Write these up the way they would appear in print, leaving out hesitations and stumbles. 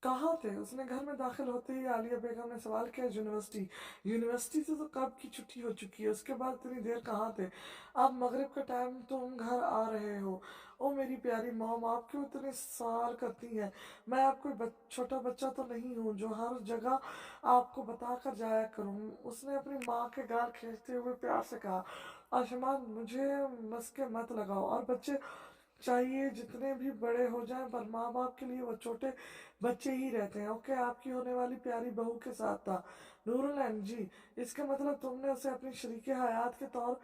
کہاں تھے؟ اس نے گھر میں داخل ہوتے ہی عالیہ بیگم نے سوال کیا، یونیورسٹی سے تو کب کی چھٹی ہو چکی ہے، اس کے بعد اتنی دیر کہاں تھے؟ اب مغرب کا ٹائم تم گھر آ رہے ہو۔ او میری پیاری موم، آپ کیوں اتنے سوال کرتی ہیں؟ میں آپ کوئی چھوٹا بچہ تو نہیں ہوں جو ہر جگہ آپ کو بتا کر جایا کروں۔ اس نے اپنی ماں کے گال کھینچتے ہوئے پیار سے کہا، آشمان مجھے مسکے مت لگاؤ، اور بچے چاہیے جتنے بھی بڑے ہو جائیں پر ماں باپ کے لیے وہ چھوٹے بچے ہی رہتے ہیں۔ اوکے، آپ کی ہونے والی پیاری بہو کے ساتھ تھا۔ نور العین، جی، اس کا مطلب تم نے اسے اپنی شریک حیات کے طور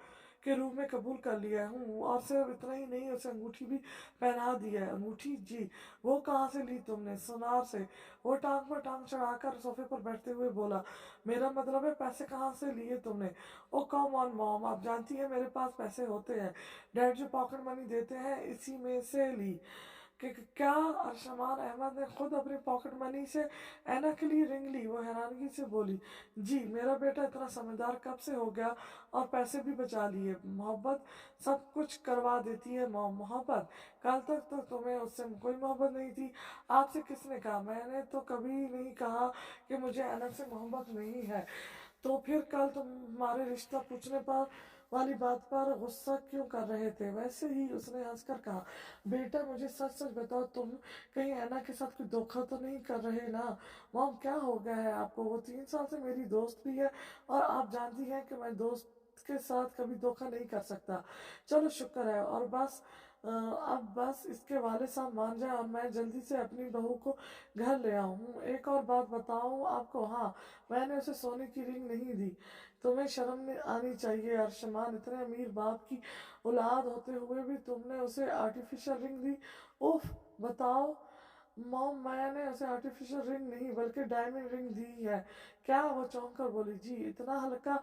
کے روپ میں قبول کر لیا ہے؟ ہوں، اور صرف اتنا ہی نہیں، اسے انگوٹھی بھی پہنا دی ہے۔ انگوٹھی؟ جی۔ وہ کہاں سے لی تم نے؟ سونار سے۔ وہ ٹانگ پر ٹانگ چڑھا کر صوفے پر بیٹھتے ہوئے بولا، میرا مطلب ہے پیسے کہاں سے لیے تم نے؟ او کم آن موم، آپ جانتی ہیں میرے پاس پیسے ہوتے ہیں، ڈیڈ جو پاکٹ منی دیتے ہیں اسی میں سے لی۔ کیا؟ ارشمان احمد نے خود اپنی پاکٹ منی سے اینا کے لیے رنگ لی؟ وہ حیرانگی سے بولی، جی، میرا بیٹا اتنا سمجھدار کب سے ہو گیا اور پیسے بھی بچا لیے۔ محبت سب کچھ کروا دیتی ہے موم۔ محبت؟ کل تک تو تمہیں اس سے کوئی محبت نہیں تھی۔ آپ سے کس نے کہا؟ میں نے تو کبھی نہیں کہا کہ مجھے اینا سے محبت نہیں ہے۔ تو پھر کل تمہارے رشتہ پوچھنے پر والی بات پر غصہ کیوں کر رہے تھے؟ ویسے ہی، اس نے ہنس کر کہا، بیٹا مجھے سچ سچ بتاؤ، تم کہیں اینا کے ساتھ کوئی دھوکہ تو نہیں کر رہے نا؟ موم، کیا ہو گیا ہے آپ کو؟ وہ 3 سال سے میری دوست بھی ہے اور آپ جانتی ہیں کہ میں دوست کے ساتھ کبھی دھوکہ نہیں کر سکتا۔ چلو شکر ہے، اور بس اب بس اس کے والد صاحب مان جائیں اور میں جلدی سے اپنی بہو کو گھر لے آؤں۔ ایک اور بات بتاؤں آپ کو، ہاں، میں نے اسے سونے کی رنگ نہیں دی۔ تمہیں شرم آنی چاہیے ارشمان، اتنے امیر باپ کی اولاد ہوتے ہوئے بھی تم نے اسے آرٹیفیشل رنگ دی۔ اف، بتاؤ موم، میں نے اسے آرٹیفیشل رنگ نہیں بلکہ ڈائمنڈ رنگ دی ہے۔ کیا؟ وہ چونک کر بولی، جی، اتنا ہلکا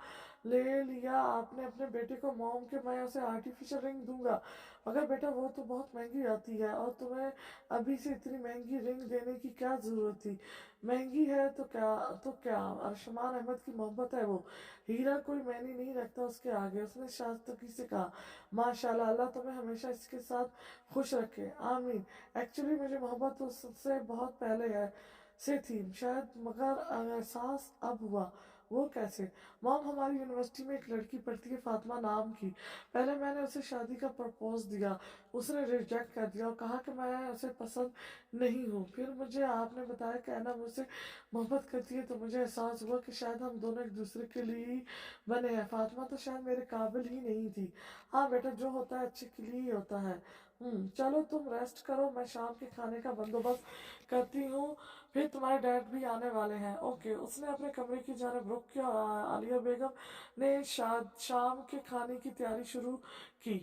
لے لیا آپ نے اپنے بیٹے کو موم کہ میں اسے آرٹیفیشل رنگ دوں گا؟ مگر بیٹا وہ تو بہت مہنگی آتی ہے، اور تمہیں ابھی سے اتنی مہنگی رنگ دینے کی کیا ضرورت تھی؟ مہنگی ہے تو کیا، ارشمان احمد کی محبت ہے وہ، ہیرا کوئی معنی نہیں رکھتا اس کے آگے۔ اس نے شائستگی سے کہا، ماشاءاللہ، اللہ تمہیں ہمیشہ اس کے ساتھ خوش رکھے، آمین۔ ایکچولی مجھے محبت اس سے بہت پہلے سے تھی شاید، مگر احساس اب ہوا۔ وہ کیسے؟ موم، ہماری یونیورسٹی میں ایک لڑکی پڑھتی ہے فاطمہ نام کی، پہلے میں نے اسے شادی کا پرپوز دیا، اس نے ریجیکٹ کر دیا اور کہا کہ میں اسے پسند نہیں ہوں۔ پھر مجھے آپ نے بتایا کہ اینا مجھ سے محبت کرتی ہے تو مجھے احساس ہوا کہ شاید ہم دونوں ایک دوسرے کے لیے ہی بنے ہیں۔ فاطمہ تو شاید میرے قابل ہی نہیں تھی۔ ہاں بیٹا، جو ہوتا ہے اچھے کے لیے ہی ہوتا ہے۔ چلو تم ریسٹ کرو، میں شام کے کھانے کا بندوبست کرتی ہوں، پھر تمہارے ڈیڈ بھی آنے والے ہیں۔ اوکے۔ اس نے اپنے کمرے کی جانب رخ کیا اور عالیہ بیگم نے شام کے کھانے کی تیاری شروع کی۔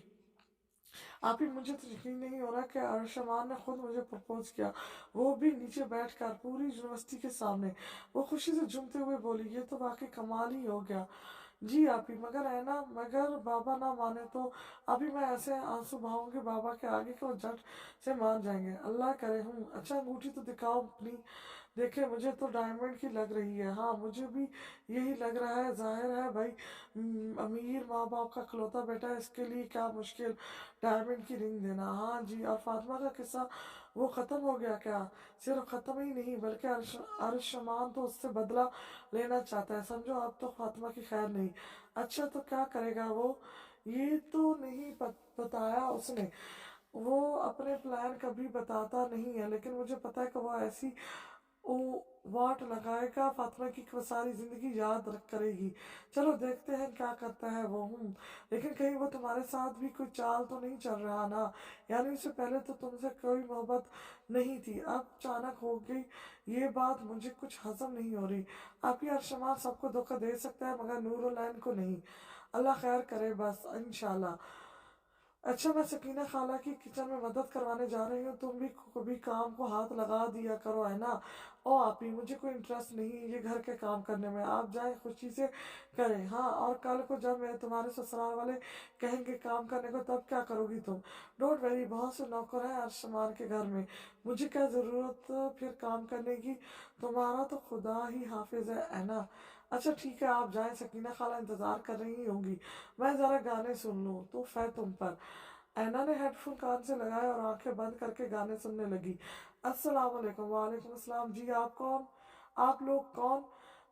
آپی، مجھے تو یقین نہیں ہو رہا کہ ارشمان نے خود مجھے پرپوز کیا، وہ بھی نیچے بیٹھ کر، پوری یونیورسٹی کے سامنے۔ وہ خوشی سے جھومتے ہوئے بولی، یہ تو واقعی کمال ہی ہو گیا۔ جی آپی، مگر بابا نہ مانے تو؟ ابھی میں ایسے آنسو بہاؤں گی بابا کے آگے کہ وہ جھٹ سے مان جائیں گے۔ اللہ کرے۔ اچھا، انگوٹھی تو دکھاؤ اپنی، دیکھیں، مجھے تو ڈائمنڈ کی لگ رہی ہے۔ ہاں، مجھے بھی یہی لگ رہا ہے۔ ظاہر ہے بھائی، امیر ماں باپ کا اکلوتا بیٹا ہے، اس کے لیے کیا مشکل ڈائمنڈ کی رنگ دینا۔ ہاں جی، اور فاطمہ کا قصہ وہ ختم ہو گیا کیا؟ صرف ختم ہی نہیں بلکہ ارشمان تو اس سے بدلہ لینا چاہتا ہے، سمجھو اب تو فاطمہ کی خیر نہیں۔ اچھا، تو کیا کرے گا وہ؟ یہ تو نہیں بتایا اس نے، وہ اپنے پلان کبھی بتاتا نہیں ہے، لیکن مجھے پتا ہے کہ وہ ایسی واٹ لگائے گا فاطمہ کی کہ وہ ساری زندگی یاد کرے گی۔ چلو دیکھتے ہیں کیا کرتا ہے وہ۔ لیکن کہیں وہ تمہارے ساتھ بھی کوئی چال تو نہیں چل رہا نا؟ یعنی اس سے پہلے تو تم سے کوئی محبت نہیں تھی، اب اچانک ہو گئی؟ یہ بات مجھے کچھ ہضم نہیں ہو رہی۔ آپ ہی ارشمان سب کو دھوکہ دے سکتا ہے مگر نور العین کو نہیں۔ اللہ خیر کرے بس، انشاءاللہ۔ اچھا، میں سکینہ خالہ کی کچن میں مدد کروانے جا رہی ہوں، تم بھی کبھی کام کو ہاتھ لگا دیا کرو، ہے نا؟ او آپی، مجھے کوئی انٹرسٹ نہیں یہ گھر کے کام کرنے میں، آپ جائیں خوشی سے کریں۔ ہاں، اور کل کو جب میں تمہارے سسرال والے کہیں گے کام کرنے کو تب کیا کرو گی تم؟ ڈونٹ ویری، بہت سے نوکر ہیں ارشمان کے گھر میں، مجھے کیا ضرورت پھر کام کرنے کی؟ تمہارا تو خدا ہی حافظ ہے نا؟ اچھا ٹھیک ہے، آپ جائیں، سکینہ خالہ انتظار کر رہی ہوں گی، میں ذرا گانے سن لوں۔ تو ہے تم پر۔ اینا نے ہیڈ فون کان سے لگائے اور آنکھیں بند کر کے گانے سننے لگی۔ अस्सलाम वालेकुम। वालेकुम अस्सलाम। जी आप कौन? आप लोग कौन?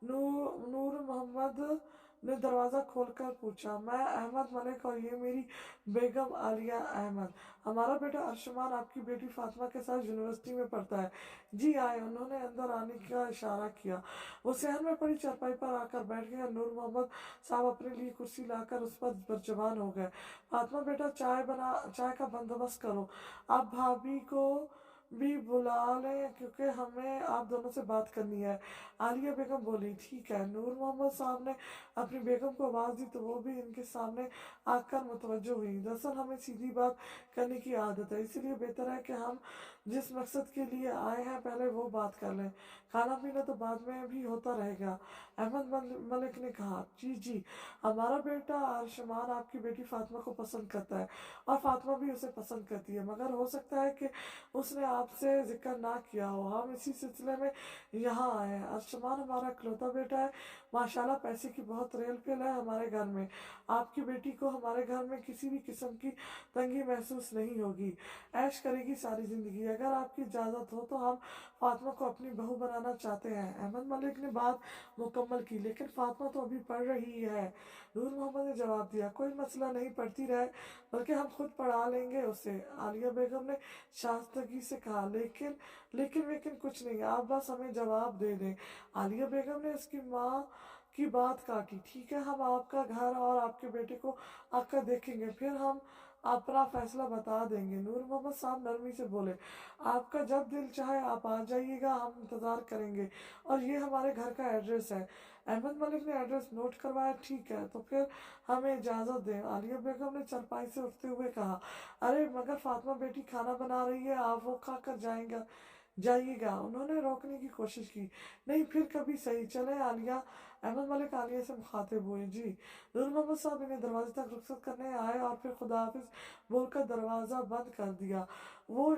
नूर मोहम्मद ने दरवाज़ा खोलकर पूछा। मैं अहमद मलिक और ये मेरी बेगम आलिया अहमद। हमारा बेटा अर्शमान आपकी बेटी फातिमा के साथ यूनिवर्सिटी में पढ़ता है। जी आए। उन्होंने अंदर आने का इशारा किया। वो सहन में पड़ी चारपाई पर आकर बैठ गए। नूर मोहम्मद साहब अपने लिए कुर्सी लाकर उस पर बरजबान हो गए। फातिमा बेटा चाय का बंदोबस्त करो। आप भाभी को भी बुला लें क्योंकि हमें आप दोनों से बात करनी है। आलिया बेगम बोली, ठीक है। नूर मोहम्मद साहब ने अपनी बेगम को आवाज़ दी तो वो भी इनके सामने आकर मुतवज्जो हुई। दरअसल हमें सीधी बात करने की आदत है, इसलिए बेहतर है कि हम जिस मकसद के लिए आए हैं पहले वो बात कर लें। खाना पीना तो बाद में भी होता रहेगा। मलिक ने कहा, जी जी, हमारा बेटा आरशमान आपकी बेटी फातिमा को पसंद करता है और फातिमा भी उसे पसंद करती है, मगर हो सकता है कि उसने आपसे जिक्र ना किया हो। हम इसी सिलसिले में यहाँ आए हैं। अर्शमान हमारा इकलौता बेटा है। माशाल्लाह पैसे की बहुत रेल पेल है हमारे घर में। आपकी बेटी को हमारे घर में किसी भी किस्म की तंगी महसूस नहीं होगी। ऐश करेगी सारी ज़िंदगी। अगर आपकी इजाज़त हो तो हम फातिमा को अपनी बहू बनाना चाहते हैं। अहमद मलिक ने बात मुकम्मल की, लेकिन फातिमा तो अभी पढ़ रही है। नूर मोहम्मद ने जवाब दिया, कोई मसला नहीं, पढ़ती रहे, बल्कि हम खुद पढ़ा लेंगे उसे। आलिया बेगम ने शास्तगी से कहा, लेकिन कुछ नहीं, आप बस हमें जवाब दे दें। आलिया बेगम ने उसकी माँ की बात काटी। ठीक है, हम आपका घर और आपके बेटे को आकर देखेंगे, फिर हम अपना फैसला बता देंगे। नूर मोहम्मद साहब नरमी से बोले, आपका जब दिल चाहे आप आ जाइएगा, हम इंतज़ार करेंगे, और ये हमारे घर का एड्रेस है। अहमद मलिक ने एड्रेस नोट करवाया। ठीक है, तो फिर हमें इजाज़त दें। आलिया बेगम ने चारपाई से उठते हुए कहा, अरे मगर फातिमा बेटी खाना बना रही है, आप वो खा कर जाइएगा। उन्होंने रोकने की कोशिश की। नहीं, फिर कभी सही, चले आलिया। अहमद मलिक आलिया से मुखातिब हुए। जी। नूर मोहम्मद साहब इन्हें दरवाजे तक रुखसत करने आए और फिर खुदा हाफिज बोलकर दरवाज़ा बंद कर दिया। वो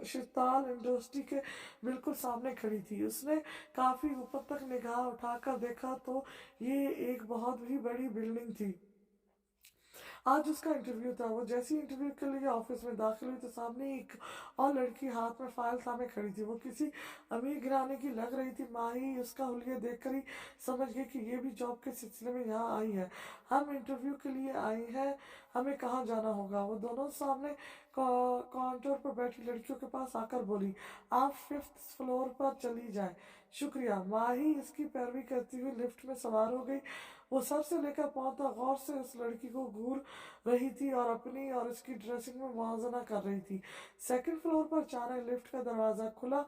शिताल इंडस्ट्री के बिल्कुल सामने खड़ी थी। उसने काफ़ी ऊपर तक निगाह उठाकर देखा तो ये एक बहुत ही बड़ी बिल्डिंग थी। आज उसका इंटरव्यू था। वो जैसी इंटरव्यू के लिए ऑफिस में दाखिल हुई तो सामने एक और लड़की हाथ में फाइल थामे खड़ी थी। वो किसी अमीर घराने की लग रही थी। माही उसका हुलिया देखकर ही समझ गई कि ये भी जॉब के सिलसिले में यहाँ आई है। हम इंटरव्यू के लिए आई हैं, हमें कहाँ जाना होगा? वो दोनों सामने काउंटर पर बैठी लड़कियों के पास आकर बोली, आप 5th फ्लोर पर चली जाए। शुक्रिया। माही इसकी पैरवी करती हुई लिफ्ट में सवार हो गई। वो सर से लेकर पांव तक गौर से उस लड़की को घूर रही थी और अपनी और उसकी ड्रेसिंग में मुआवजा कर रही थी। 2nd फ्लोर पर अचानक लिफ्ट का दरवाज़ा खुला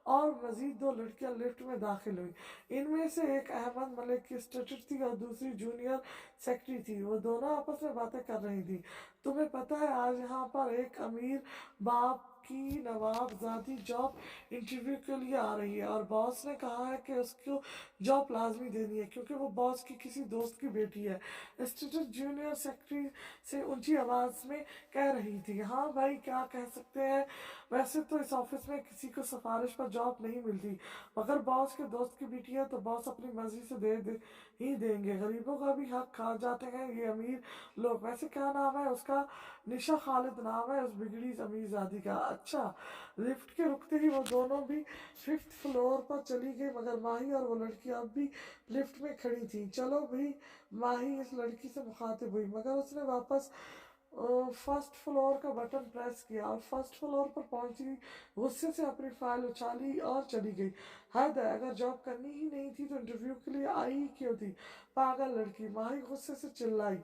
और मजीद 2 लड़कियां लिफ्ट में दाखिल हुई। इनमें से एक अहमद मलिक की स्टेटस थी और दूसरी जूनियर सेक्रेटरी थी। वो दोनों आपस में बातें कर रही थी। तुम्हें पता है, आज यहाँ पर एक अमीर बाप की नवाबजादी जॉब इंटरव्यू के लिए आ रही है और बॉस ने कहा है कि उसको जॉब लाजमी देनी है क्योंकि वो बॉस की किसी दोस्त की बेटी है। स्टेटस जूनियर सेक्रेटरी से ऊंची आवाज़ में कह रही थी, हाँ भाई, क्या कह सकते हैं। वैसे तो इस ऑफिस में किसी को सिफारिश पर जॉब नहीं मिलती, मगर बॉस के दोस्त की बेटी है तो बॉस अपनी मर्जी से दे ही देंगे। गरीबों का भी हक खा जाते हैं ये अमीर लोग। वैसे क्या नाम है उसका? निशा खालिद नाम है उस बिगड़ी अमीरजादी का। अच्छा। लिफ्ट के रुकते ही वो दोनों भी 5th फ्लोर पर चली गई, मगर माही और वो लड़की अब भी लिफ्ट में खड़ी थी। चलो भाई, माही इस लड़की से मुखातिब हुई, मगर उसने वापस 1st फ्लोर का बटन प्रेस किया और 1st फ्लोर पर पहुंची, गुस्से से अपनी फाइल उछाली और चली गई। हद है, अगर जॉब करनी ही नहीं थी तो इंटरव्यू के लिए आई ही क्यों थी? पागल लड़की, माही गुस्से से चिल्लाई।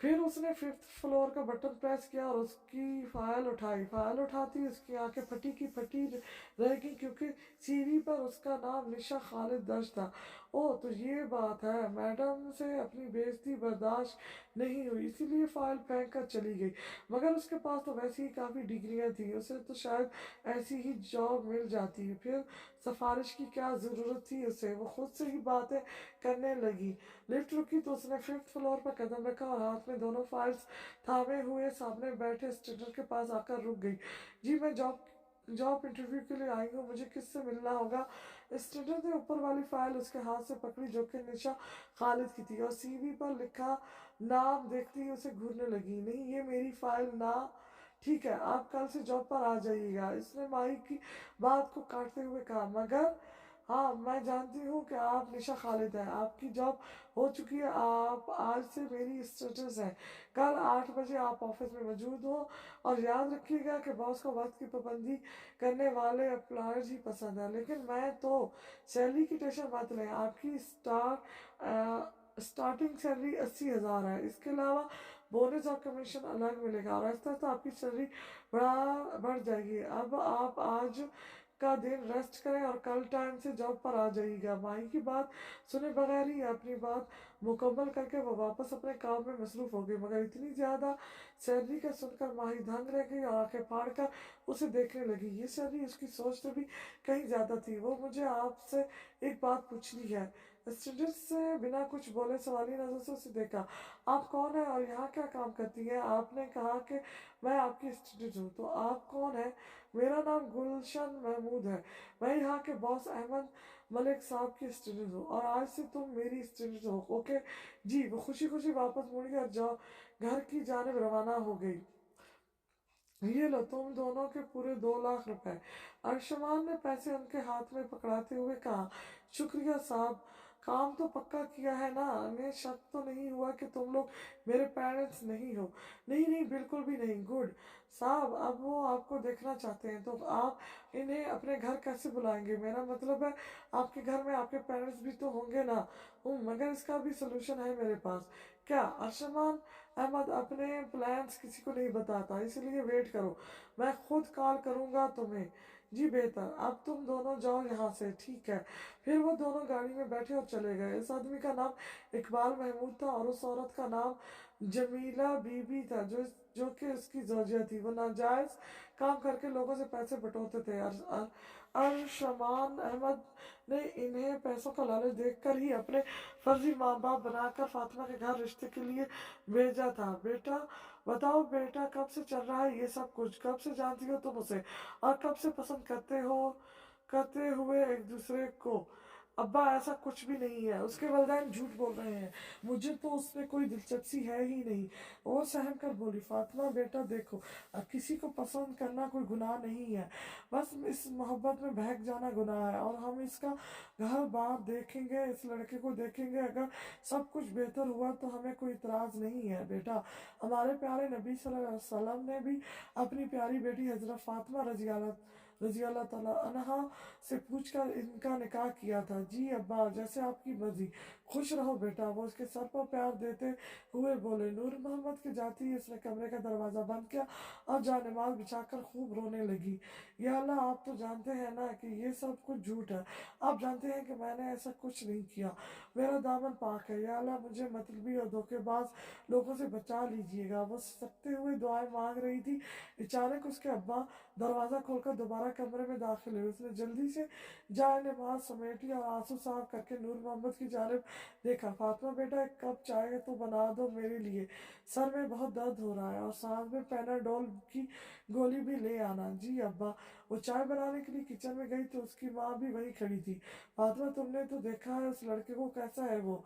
फिर उसने 5th फ्लोर का बटन प्रेस किया और उसकी फाइल उठाई। फाइल उठाती उसकी आंखें फटी की फटी रह गई क्योंकि सीवी पर उसका नाम निशा खालिद दर्ज था। ओह, तो ये बात है। मैडम से अपनी बेइज्जती बर्दाश्त नहीं हुई, इसीलिए फाइल फेंक कर चली गई। मगर उसके पास तो वैसे ही काफ़ी डिग्रियां थी, उसे तो शायद ऐसी ही जॉब मिल जाती। फिर सिफारिश की क्या ज़रूरत थी उसे? वो खुद से ही बातें करने लगी। लिफ्ट रुकी तो उसने 5th फ्लोर पर कदम रखा और हाथ में दोनों फाइल्स थामे हुए सामने बैठे स्टूडेंट के पास आकर रुक गई। जी, मैं जॉब इंटरव्यू के लिए आई हूँ, मुझे किससे मिलना होगा? स्टूडेंट ने ऊपर वाली फाइल उसके हाथ से पकड़ी जो कि निशा खालिद की थी, और सीवी पर लिखा नाम देखते ही उसे घूरने लगी। नहीं, ये मेरी फाइल ना ठीक है, आप कल से जॉब पर आ जाइएगा। इसने माही की बात को काटते हुए कहा, मगर हाँ, मैं जानती हूँ कि आप निशा खालिद हैं, आपकी जॉब हो चुकी है, आप आज से मेरी स्टेटस है। कल 8 बजे आप ऑफिस में मौजूद हो, और याद रखिएगा कि बॉस को वक्त की पाबंदी करने वाले एम्प्लॉयर्स ही पसंद है। लेकिन मैं तो सैलरी की टेंशन मत लें, आपकी स्टार्टिंग सैलरी 80,000 है। इसके अलावा बोनस और कमीशन अलग मिलेगा, और ऐसा तो आपकी सैलरी बढ़ जाएगी। अब आप आज का दिन रेस्ट करें और कल टाइम से जॉब पर आ जाइएगा। माही की बात सुने बगैर ही अपनी बात मुकम्मल करके वो वापस अपने काम में मसरूफ हो गई, मगर इतनी ज़्यादा सैलरी का सुनकर माही दंग रह गई और आंखें फाड़ कर उसे देखने लगी। ये सैलरी उसकी सोच से भी कहीं ज़्यादा थी। वो मुझे आपसे एक बात पूछनी है। स्टूडेंट से बिना कुछ बोले सवाली नजर से उसे देखा। आप कौन है और यहाँ क्या काम करती है? आपने कहा कि मैं आपकी स्टूडेंट हूँ, तो आप कौन है? मेरा नाम गुलशन महमूद है, मैं यहाँ के बॉस अहमद मलिक साहब की स्टूडेंट हूँ, और आज से तुम मेरी स्टूडेंट हो, ओके? जी। वो खुशी खुशी वापस मुड़ गई और घर की जानिब रवाना हो गई। ये लो तुम दोनों के पूरे 2 लाख रुपए। अर्शमान ने पैसे उनके हाथ में पकड़ाते हुए कहा, शुक्रिया साहब, काम तो पक्का किया है ना? इन्हें शक तो नहीं हुआ कि तुम लोग मेरे पेरेंट्स नहीं हो? नहीं नहीं, बिल्कुल भी नहीं। गुड साहब, अब वो आपको देखना चाहते हैं, तो आप इन्हें अपने घर कैसे बुलाएंगे? मेरा मतलब है, आपके घर में आपके पेरेंट्स भी तो होंगे ना? मगर इसका भी सोल्यूशन है मेरे पास। क्या? अर्शमान अहमद अपने प्लान्स किसी को नहीं बताता, इसलिए वेट करो, मैं खुद कॉल करूंगा तुम्हें। जी बेहतर, अब तुम दोनों जाओ यहाँ से, ठीक है? फिर वो दोनों गाड़ी में बैठे और चले गए। इस आदमी का नाम इकबाल महमूद था, और उस औरत का नाम जमीला बीबी था, जो कि उसकी जोजिया थी। वो नाजायज काम करके लोगों से पैसे बटोरते थे। अरशमान अहमद ने इन्हें पैसों का लालच देखकर ही अपने फर्जी माँ बाप बनाकर फातिमा के घर रिश्ते के लिए भेजा था। बेटा बताओ बेटा, कब से चल रहा है ये सब कुछ? कब से जानती हो तुम उसे, और कब से पसंद करते हुए एक दूसरे को? अब्बा, ऐसा कुछ भी नहीं है, उसके वालिदैन झूठ बोल रहे हैं, मुझे तो उसमें कोई दिलचस्पी है ही नहीं। और सहम कर बोली फातिमा, बेटा देखो, अब किसी को पसंद करना कोई गुनाह नहीं है, बस इस मोहब्बत में बहक जाना गुनाह है। और हम इसका घर बार देखेंगे, इस लड़के को देखेंगे, अगर सब कुछ बेहतर हुआ तो हमें कोई इतराज नहीं है। बेटा, हमारे प्यारे नबी सल्लल्लाहु अलैहि वसल्लम ने भी अपनी प्यारी बेटी हजरत फातिमा रजी अल्लाह ताला अन्हा से पूछकर इनका निकाह किया था। जी अब्बा, जैसे आपकी मर्जी, खुश रहो बेटा। वो उसके सर पर प्यार देते हुए बोले। नूर मोहम्मद के जाते ही उसने कमरे का दरवाज़ा बंद किया और जानमाज बिछाकर खूब रोने लगी। या अल्लाह, आप तो जानते हैं ना कि ये सब कुछ झूठ है, आप जानते हैं कि मैंने ऐसा कुछ नहीं किया, मेरा दामन पाक है। या अल्लाह, मुझे मतलबी और धोखेबाज लोगों से बचा लीजिएगा। वो सकते हुए दुआएं मांग रही थी, अचानक उसके अब्बा दरवाज़ा खोलकर दोबारा कमरे में दाखिल हुए। उसने जल्दी से जाए नमाज समेटी और आंसू साफ करके नूर मोहम्मद की जानिब देखा। फातिमा बेटा, एक कप चाय तो बना दो मेरे लिए, सर में बहुत दर्द हो रहा है, और साथ में पैनाडोल की गोली भी ले आना। जी अब्बा। वो चाय बनाने के लिए किचन में गई तो उसकी माँ भी वहीं खड़ी थी। फातिमा, तुमने तो देखा है उस लड़के को, कैसा है वो?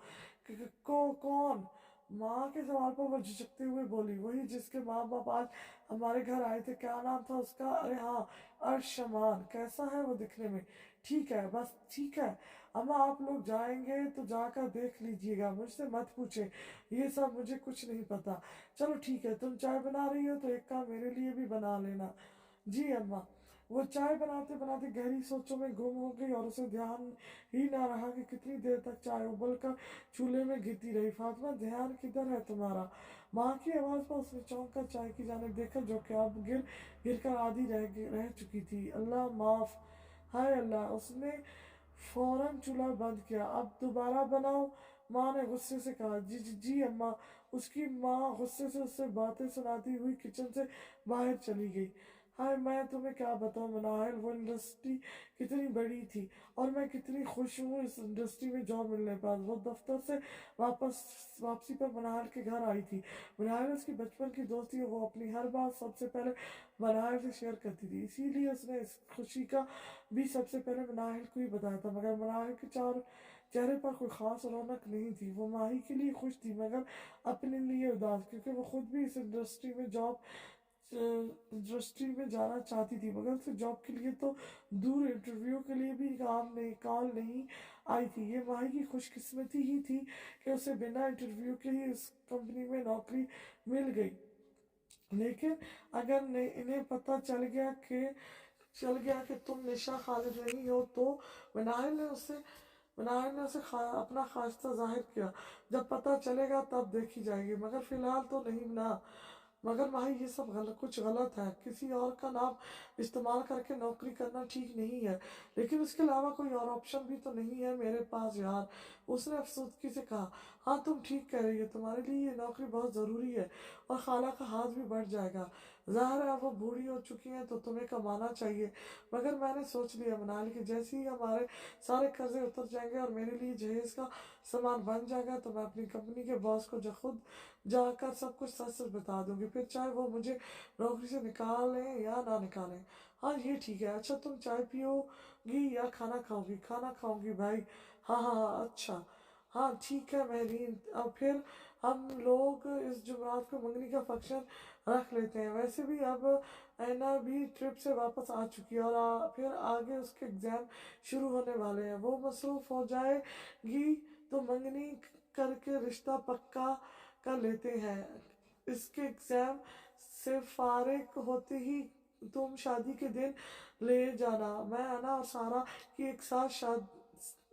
कौन? माँ के सवाल पर वो झिझकते हुए बोली, वही जिसके माँ बाप आज हमारे घर आए थे, क्या नाम था उसका? अरे हाँ, अर्शमान। कैसा है वो दिखने में? ठीक है, बस ठीक है। अम्मा, आप लोग जाएंगे तो जाकर देख लीजिएगा, मुझसे मत पूछे, ये सब मुझे कुछ नहीं पता। चलो ठीक है, तुम चाय बना रही हो तो एक कप मेरे लिए भी बना लेना। जी अम्मा। वो चाय बनाते बनाते गहरी सोचों में गुम हो गई, और उसे ध्यान ही ना रहा कि कितनी देर तक चाय उबल कर चूल्हे में गिरती रही। फातिमा, ध्यान किधर है तुम्हारा? माँ की आवाज़ पर उसने चौंक कर चाय की जानिब देखा, जो कि अब गिर कर आधी रह चुकी थी। अल्लाह माफ, हाय अल्लाह। उसने फौरन चूल्हा बंद किया। अब दोबारा बनाओ, माँ ने गुस्से से कहा। जी जी जी अम्मा। उसकी माँ गुस्से से उससे बातें सुनाती हुई किचन से बाहर चली गई। हाय, मैं तुम्हें क्या बताऊं मनाहिल, वो इंडस्ट्री कितनी बड़ी थी, और मैं कितनी खुश हूँ इस इंडस्ट्री में जॉब मिलने पर। वो दफ्तर से वापसी पर मनाहिल के घर आई थी। मनाहिल उसकी बचपन की दोस्त थी, वो अपनी हर बात सबसे पहले मनाहिल से शेयर करती थी, इसीलिए उसने इस खुशी का भी सबसे पहले मनाहिल को ही बताया था। मगर मनाहिल के चेहरे पर कोई खास रौनक नहीं थी। वो माही के लिए खुश थी, मगर अपने लिए उदास, क्योंकि वो खुद भी इस इंडस्ट्री में जॉब इंडस्ट्री में जाना चाहती थी, मगर उसे जॉब के लिए तो दूर इंटरव्यू के लिए भी कॉल नहीं आई थी। ये माही की खुशकिस्मती ही थी कि उसे बिना इंटरव्यू के ही इस कंपनी में नौकरी मिल गई। लेकिन अगर इन्हें पता चल गया कि तुम निशा खालिद नहीं हो, तो मनाहिल ने उसे अपना खास्ता जाहिर किया। जब पता चलेगा तब देखी जाएगी, मगर फिलहाल तो नहीं ना। मगर भाई ये सब कुछ गलत है। किसी और का नाम इस्तेमाल करके नौकरी करना ठीक नहीं है, लेकिन उसके अलावा कोई और ऑप्शन भी तो नहीं है मेरे पास यार। उसने अफसोसगी से कहा। हाँ तुम ठीक कह रही हो, तुम्हारे लिए ये नौकरी बहुत ज़रूरी है और खाला का हाथ भी बढ़ जाएगा। ज़ाहिर है वो बूढ़ी हो चुकी हैं तो तुम्हें कमाना चाहिए, मगर मैंने सोच लिया मनाली कि जैसे ही हमारे सारे कर्जे उतर जाएंगे और मेरे लिए जहेज का सामान बन जाएगा तो मैं अपनी कंपनी के बॉस को जो खुद जाकर सब कुछ सच सच बता दूंगी, फिर चाहे वो मुझे नौकरी से निकालें या ना निकालें। हाँ ये ठीक है। अच्छा तुम चाय पियोगी या खाना खाओगी? खाना खाऊंगी भाई। हाँ हाँ हाँ अच्छा। हाँ ठीक है महरीन, अब फिर हम लोग इस जुमेरात को मंगनी का फंक्शन रख लेते हैं। वैसे भी अब ऐना भी ट्रिप से वापस आ चुकी है और फिर आगे उसके एग्ज़ाम शुरू होने वाले हैं। वो मसरूफ़ हो जाएगी तो मंगनी करके रिश्ता पक्का कर लेते हैं। इसके एग्ज़ाम से फारिग होते ही तुम शादी के दिन ले जाना। मैं अना और सारा की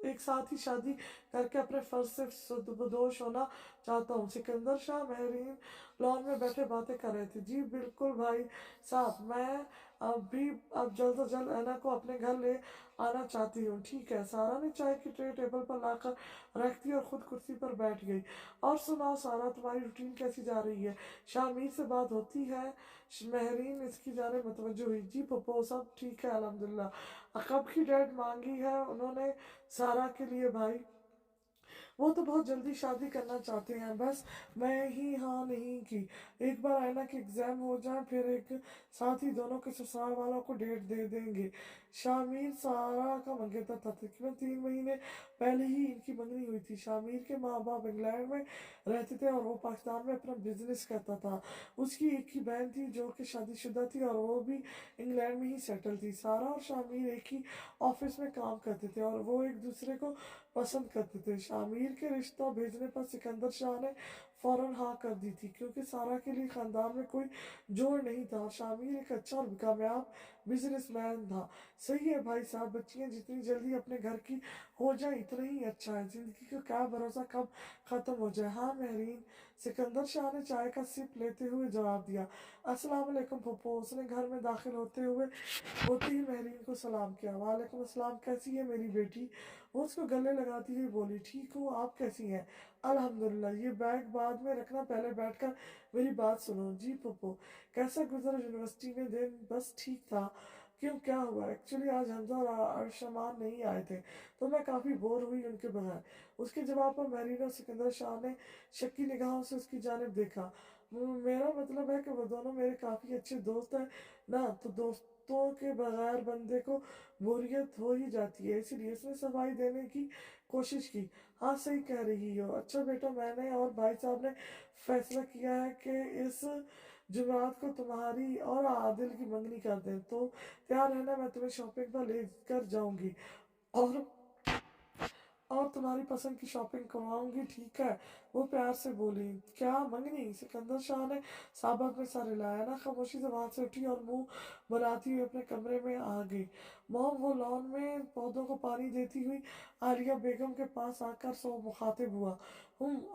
एक साथ ही शादी करके अपने फर्ज से सुदबदोश होना चाहता हूँ। सिकंदर शाह महरीन लॉन में बैठे बातें कर रहे थे। जी बिल्कुल भाई साहब, मैं अब जल्द से जल्द ऐना को अपने घर ले आना चाहती हूँ। ठीक है। सारा ने चाय की ट्रे टेबल पर लाकर रख दी और खुद कुर्सी पर बैठ गई। और सुनाओ सारा, तुम्हारी रूटीन कैसी जा रही है? शामिर से बात होती है? महरीन इसकी जाने मुतवज्जो हुई। जी पप्पो सब ठीक है अल्हम्दुलिल्लाह। कब की डेट मांगी है उन्होंने सारा के लिए भाई? वो तो बहुत जल्दी शादी करना चाहते हैं, बस मैं ही हाँ नहीं की। एक बार आयना के एग्जाम हो जाए फिर एक साथ ही दोनों के ससुराल वालों को डेट दे देंगे। शामिर सारा का मंगेतर था। तकरीबन 3 महीने पहले ही इनकी मंगनी हुई थी। शामिर के माँ बाप इंग्लैंड में रहते थे और वो पाकिस्तान में अपना बिजनेस करता था। उसकी एक ही बहन थी जो कि शादीशुदा थी और वो भी इंग्लैंड में ही सेटल थी। सारा और शामिर एक ही ऑफिस में काम करते थे और वो एक दूसरे को पसंद करते थे। शामिर के रिश्ता भेजने पर सिकंदर शाह ने फौरन हाँ कर दी थी, क्योंकि सारा के लिए खानदान में कोई जोड़ नहीं था और शामिर एक अच्छा और कामयाब बिजनेसमैन था। सही है भाई साहब, बच्चियां जितनी जल्दी अपने घर की हो जाए इतना ही अच्छा है। जिंदगी का क्या भरोसा कब खत्म हो जाए। हाँ महरीन, सिकंदर शाह ने चाय का सिप लेते हुए जवाब दिया। अस्सलाम वालेकुम फुप्पो। उसने घर में दाखिल होते ही महरीन को सलाम किया। वालेकुम अस्सलाम, कैसी है मेरी बेटी? वो उसको गले लगाती हुई बोली। ठीक हूँ, आप कैसी हैं? अल्हम्दुलिल्लाह। ये बैग बाद में रखना, पहले बैठकर मेरी बात सुनो। जी पप्पू, कैसा गुजरा यूनिवर्सिटी में दिन? बस ठीक था। क्यों, क्या हुआ? एक्चुअली आज हमजा और अरशमान नहीं आए थे तो मैं काफ़ी बोर हुई उनके बगैर। उसके जवाब पर मैरीन और सिकंदर शाह ने शक्की निगाहों से उसकी जानिब देखा। मेरा मतलब है कि वो दोनों मेरे काफ़ी अच्छे दोस्त हैं ना, तो दोस्तों के बगैर बंदे को बोरियत हो ही जाती है, इसीलिए उसने सफाई देने की कोशिश की। हाँ सही कह रही हो। अच्छा बेटा, मैंने और भाई साहब ने फैसला किया है कि इस जुमेरात को तुम्हारी और आदिल की मंगनी कर दें, तो तैयार रहना, मैं तुम्हें शॉपिंग पर लेकर जाऊंगी और तुम्हारी पसंद की शॉपिंग करवाऊंगी, ठीक है? वो प्यार से बोली। क्या मंगनी? सिकंदर शाह ने साबक में सर हिलाया। ना खामोशी से वहां से उठी और मुंह बनाती हुई अपने कमरे में आ गई। मॉम, वो लॉन में पौधों को पानी देती हुई आलिया बेगम के पास आकर सो मुखातिब हुआ।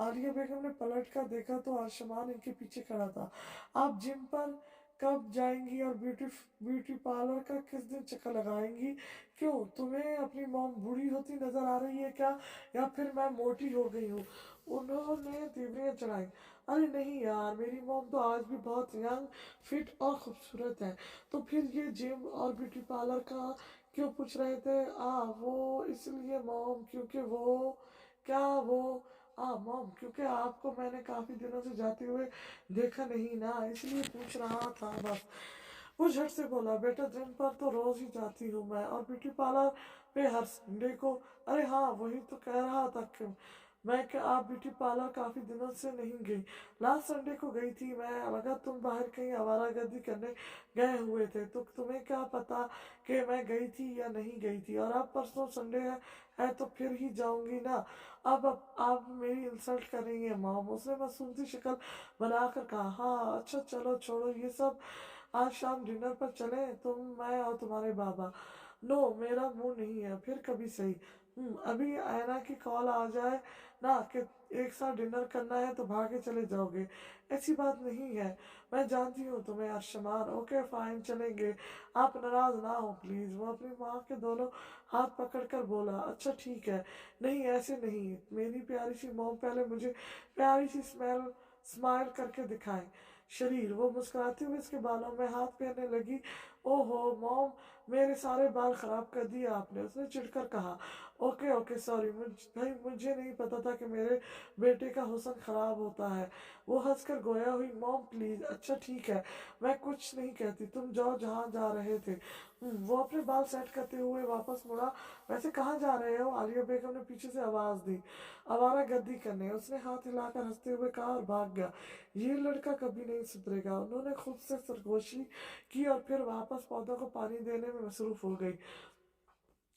आलिया बेगम ने पलट कर देखा तो आयुष्मान इनके पीछे खड़ा था। आप जिम पर कब जाएंगी और ब्यूटी पार्लर का किस दिन चक्कर लगाएंगी? क्यों, तुम्हें अपनी मॉम बूढ़ी होती नजर आ रही है क्या, या फिर मैं मोटी हो गई हूँ? उन्होंने तीव्रियां चढ़ाई। अरे नहीं यार, मेरी मॉम तो आज भी बहुत यंग, फिट और खूबसूरत है। तो फिर ये जिम और ब्यूटी पार्लर का क्यों पूछ रहे थे? वो इसलिए मॉम, क्योंकि वो क्या वो मॉम, क्योंकि आपको मैंने काफी दिनों से जाते हुए देखा नहीं ना, इसलिए पूछ रहा था बस। वो झट से बोला। बेटा जिम पर तो रोज ही जाती हूँ मैं, और ब्यूटी पार्लर पे हर संडे को। अरे हाँ, वही तो कह रहा था कि मैं कि आप ब्यूटी पार्लर काफ़ी दिनों से नहीं गई। लास्ट संडे को गई थी मैं, लगा तुम बाहर कहीं आवारागर्दी करने गए हुए थे, तो तुम्हें क्या पता कि मैं गई थी या नहीं गई थी। और अब परसों संडे है तो फिर ही जाऊंगी ना। अब आप मेरी इंसल्ट कर रही हैं मॉम, उसने मासूम सी शक्ल बनाकर कहा। हाँ अच्छा चलो छोड़ो ये सब, आज शाम डिनर पर चले तुम, मैं और तुम्हारे बाबा। नो मेरा मूड नहीं है, फिर कभी सही। अभी आयना की कॉल आ जाए ना कि एक साथ डिनर करना है तो भागे चले जाओगे, ऐसी बात नहीं है। मैं जानती हूँ तुम्हें अर्शमान। ओके फाइन चलेंगे, आप नाराज ना हो प्लीज। वो अपनी माँ के दोनों हाथ पकड़कर बोला। अच्छा ठीक है, नहीं ऐसे नहीं, मेरी प्यारी सी मॉम पहले मुझे प्यारी सी स्माइल करके दिखाए शरीर। वो मुस्कुराते हुए इसके बालों में हाथ फेरने लगी। ओहो मॉम, मेरे सारे बाल खराब कर दिए आपने, उसने चिढ़कर कहा। ओके ओके सॉरी, भाई मुझे नहीं पता था कि मेरे बेटे का हुस्न खराब होता है। वो हंसकर गोया हुई। Mom please. अच्छा ठीक है, मैं कुछ नहीं कहती, तुम जाओ जहाँ जा रहे थे। वो अपने बाल सेट करते हुए वापस मुड़ा। वैसे कहाँ जा रहे हो? आलिया बेगम ने पीछे से आवाज दी। आवारा गर्दी करने, उसने हाथ हिलाकर हंसते हुए कहा और भाग गया। ये लड़का कभी नहीं सुधरेगा। उन्होंने खुद से सरगोशी की और फिर वापस पौधों को पानी देने में मसरूफ हो गई।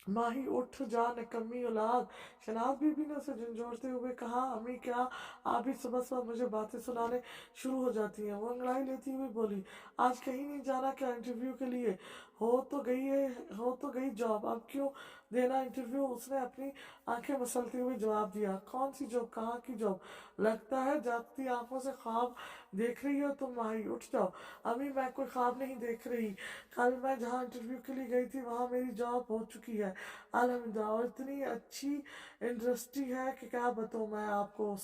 माही उठ जा निकम्मी औलाद, शनाज बीबी ने उसे झंझोड़ते हुए कहा। अम्मी क्या आप भी सुबह सुबह मुझे बातें सुनाने शुरू हो जाती हैं? वो अंगड़ाई लेती हुई बोली। आज कहीं नहीं जाना क्या इंटरव्यू के लिए? हो तो गई जॉब, अब क्यों देना इंटरव्यू? उसने अपनी आंखें मसलते हुए जवाब दिया। कौन सी जॉब? कहाँ की जॉब? लगता है जागती आंखों से ख्वाब देख रही हो तुम। माही उठ जाओ। अम्मी मैं कोई ख्वाब नहीं देख रही, कल मैं जहाँ इंटरव्यू के लिए गई थी वहाँ मेरी जॉब हो चुकी है अल्हम्दुलिल्लाह, और इतनी अच्छी इंडस्ट्री है कि क्या बताऊँ मैं आपको।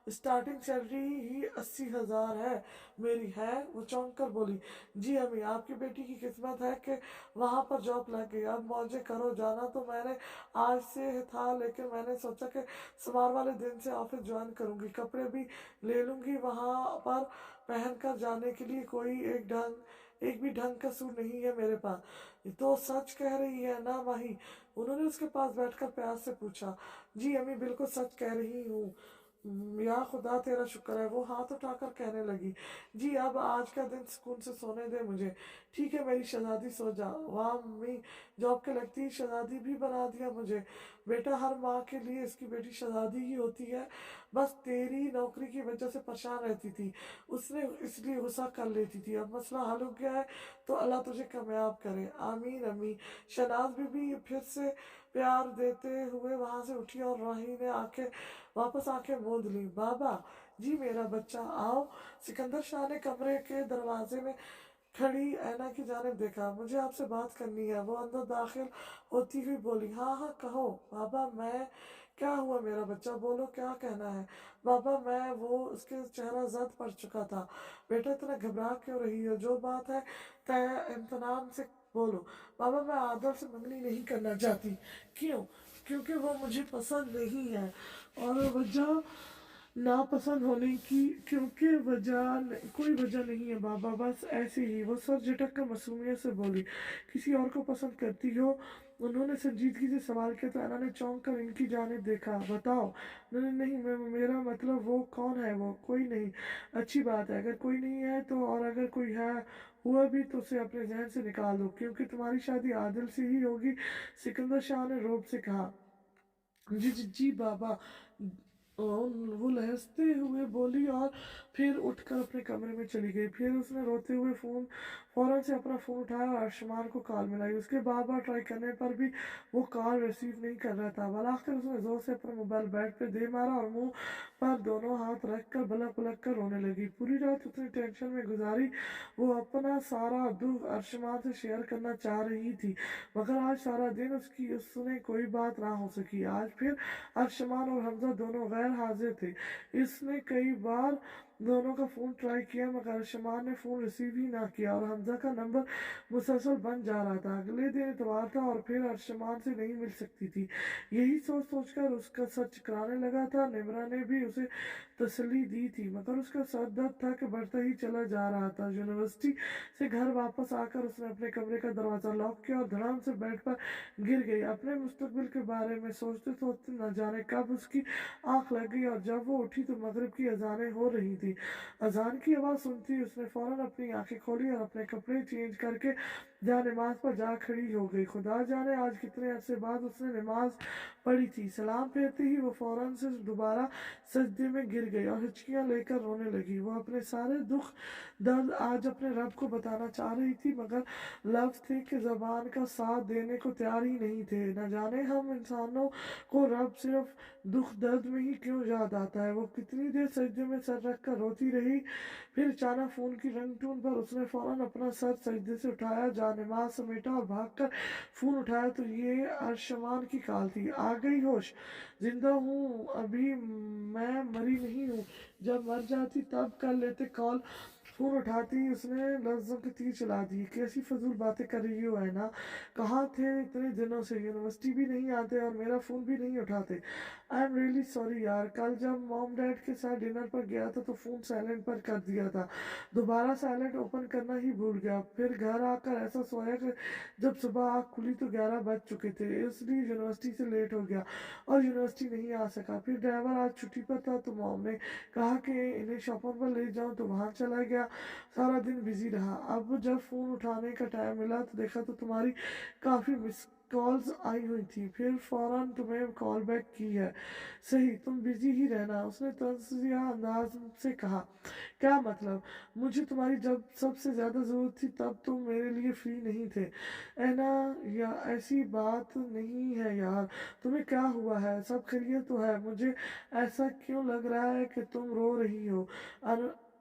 स्टार्टिंग सैलरी ही 80,000 है मेरी। है? वो चौंक कर बोली। जी अम्मी, आपकी बेटी की किस्मत है कि वहाँ पर जॉब लग गई। अब मौजे करो। जाना तो मैंने आज से था, लेकिन मैंने सोचा कि सोमवार वाले दिन से ऑफिस ज्वाइन करूँगी, कपड़े भी ले लूँगी वहाँ पर पहन कर जाने के लिए। एक भी ढंग का सूट नहीं है मेरे पास। ये तो सच कह रही है ना माही? उन्होंने उसके पास बैठकर प्यार से पूछा। जी अम्मी बिल्कुल सच कह रही हूँ। या खुदा तेरा शुक्र है, वो हाथ उठाकर कहने लगी। जी अब आज का दिन सुकून से सोने दे मुझे। ठीक है मेरी शहजादी, सो जा। वाह अम्मी, जॉब के लगती ही शहजादी भी बना दिया मुझे। बेटा हर माँ के लिए इसकी बेटी शहजादी ही होती है, बस तेरी नौकरी की वजह से परेशान रहती थी, उसने इसलिए गुस्सा कर लेती थी। अब मसला हल हो गया है तो अल्लाह तुझे कामयाब करे। आमीन अम्मी। शहनाज बीबी फिर से प्यार देते हुए वहां से उठी और राही ने वापस आंखें मूंद ली। बाबा जी मेरा बच्चा आओ। सिकंदर शाह ने कमरे के दरवाजे में खड़ी ऐना की जानिब देखा। मुझे आपसे बात करनी है, वो अंदर दाखिल होती हुई बोली। हाँ हाँ कहो बाबा। मैं क्या हुआ मेरा बच्चा, बोलो क्या कहना है। बाबा मैं वो, उसके चेहरा जद पड़ चुका था। बेटा इतना घबरा क्यों रही हो, जो बात है तय इम्तनान से बोलो। बाबा मैं आदर से मंगनी नहीं करना चाहती। क्यों? क्योंकि वो मुझे पसंद नहीं है, और वजह नापसंद होने की क्योंकि कोई वजह नहीं है बाबा, बस ऐसे ही। वो सर झटक कर मासूमियत से बोली। किसी और को पसंद करती हो? उन्होंने संजीदगी से सवाल किया तो अना ने चौंक कर इनकी जानिब देखा। बताओ। नहीं नहीं, मेरा मतलब वो कौन है? वो कोई नहीं। अच्छी बात है, अगर कोई नहीं है तो, और अगर कोई है हुआ भी तो उसे अपने जहन से निकाल दो, क्योंकि तुम्हारी शादी आदिल से ही होगी। सिकंदर शाह ने रौब से कहा। जी जी जी बाबा। और वो लहसते हुए बोली और फिर उठकर अपने कमरे में चली गई। फिर उसने रोते हुए फौरन से अपना फ़ोन उठाया और अर्शमान को कॉल मिलाई। उसके बार बार ट्राई करने पर भी वो कॉल रिसीव नहीं कर रहा था। आखिर उसने जोर से अपना मोबाइल बेड पे दे मारा और मुंह पर दोनों हाथ रख कर बलक बलक कर रोने लगी। पूरी रात उसने टेंशन में गुजारी। वो अपना सारा दुख अर्शमान से शेयर करना चाह रही थी, मगर आज सारा दिन उसने कोई बात ना हो सकी। आज फिर अर्शमान और हमजा दोनों गैर हाजिर थे। इसने कई बार दोनों का फ़ोन ट्राई किया मगर अर्शमान ने फ़ोन रिसीव ही ना किया और हमज़ा का नंबर मुसलसल बन जा रहा था। अगले दिन इतवार था और फिर अर्शमान से नहीं मिल सकती थी। यही सोच सोचकर उसका सर चकराने लगा था। निम्रा ने भी उसे तसल्ली दी थी मगर उसका सर दर्द था कि बढ़ता ही चला जा रहा था। यूनिवर्सिटी से घर वापस आकर उसने अपने कमरे का दरवाज़ा लॉक किया और धड़ाम से बेड पर गिर गई। अपने मुस्तकबिल के बारे में सोचते सोचते न जाने कब उसकी आंख लग गई और जब वो उठी तो मगरिब की अजानें हो रही थी। अजान की आवाज़ सुनती उसने फौरन अपनी आंखें खोली और अपने कपड़े चेंज करके जहाँ नमाज पर जा खड़ी हो गई। खुदा जाने आज कितने अरसे बाद उसने नमाज पढ़ी थी। सलाम फेरते ही वो फौरन से दोबारा सजदे में गिर गई और हिचकियाँ लेकर रोने लगी। वो अपने सारे दुख दर्द आज अपने रब को बताना चाह रही थी मगर लफ्ज़ थे कि ज़बान का साथ देने को तैयार ही नहीं थे। न जाने हम इंसानों को रब सिर्फ दुख दर्द में ही क्यों याद आता है। वो कितनी देर सजदे में सर रख कर रोती रही। फिर अचानक फ़ोन की रिंगटोन पर उसने फ़ौरन अपना सर सजदे से उठाया, जानमाज़ समेटा और भागकर फ़ोन उठाया तो ये अर्शमान की कॉल थी। आ गई होश, जिंदा हूँ अभी, मैं मरी नहीं हूँ। जब मर जाती तब कर लेते कॉल। फ़ोन उठाती ही उसने लफ्ज़ों के तीर चला दिए। कैसी फजूल बातें कर रही हो है ना, कहाँ थे इतने दिनों से, यूनिवर्सिटी भी नहीं आते और मेरा फ़ोन भी नहीं उठाते। आई एम रियली सॉरी यार, कल जब मॉम डैड के साथ डिनर पर गया था तो फ़ोन साइलेंट पर कर दिया था, दोबारा साइलेंट ओपन करना ही भूल गया। फिर घर आकर ऐसा सोया कि जब सुबह आँख खुली तो 11 बज चुके थे, इसलिए यूनिवर्सिटी से लेट हो गया और यूनिवर्सिटी नहीं आ सका। फिर ड्राइवर आज छुट्टी पर था तो मॉम ने कहा कि इन्हें शॉपिंग पर ले जाऊं तो वहाँ चला गया। सारा दिन बिजी रहा। अब जब फ़ोन उठाने का टाइम मिला तो देखा तो तुम्हारी काफ़ी मिस कॉल्स आई हुई थी, फिर फ़ौरन तुम्हें कॉल बैक की है। सही, तुम बिजी ही रहना, उसने तंज़िया अंदाज से कहा। क्या मतलब? मुझे तुम्हारी जब सबसे ज़्यादा ज़रूरत थी तब तुम मेरे लिए फ्री नहीं थे, है ना? या ऐसी बात नहीं है यार, तुम्हें क्या हुआ है? सब खैरियत तो है? मुझे ऐसा क्यों लग रहा है कि तुम रो रही हो?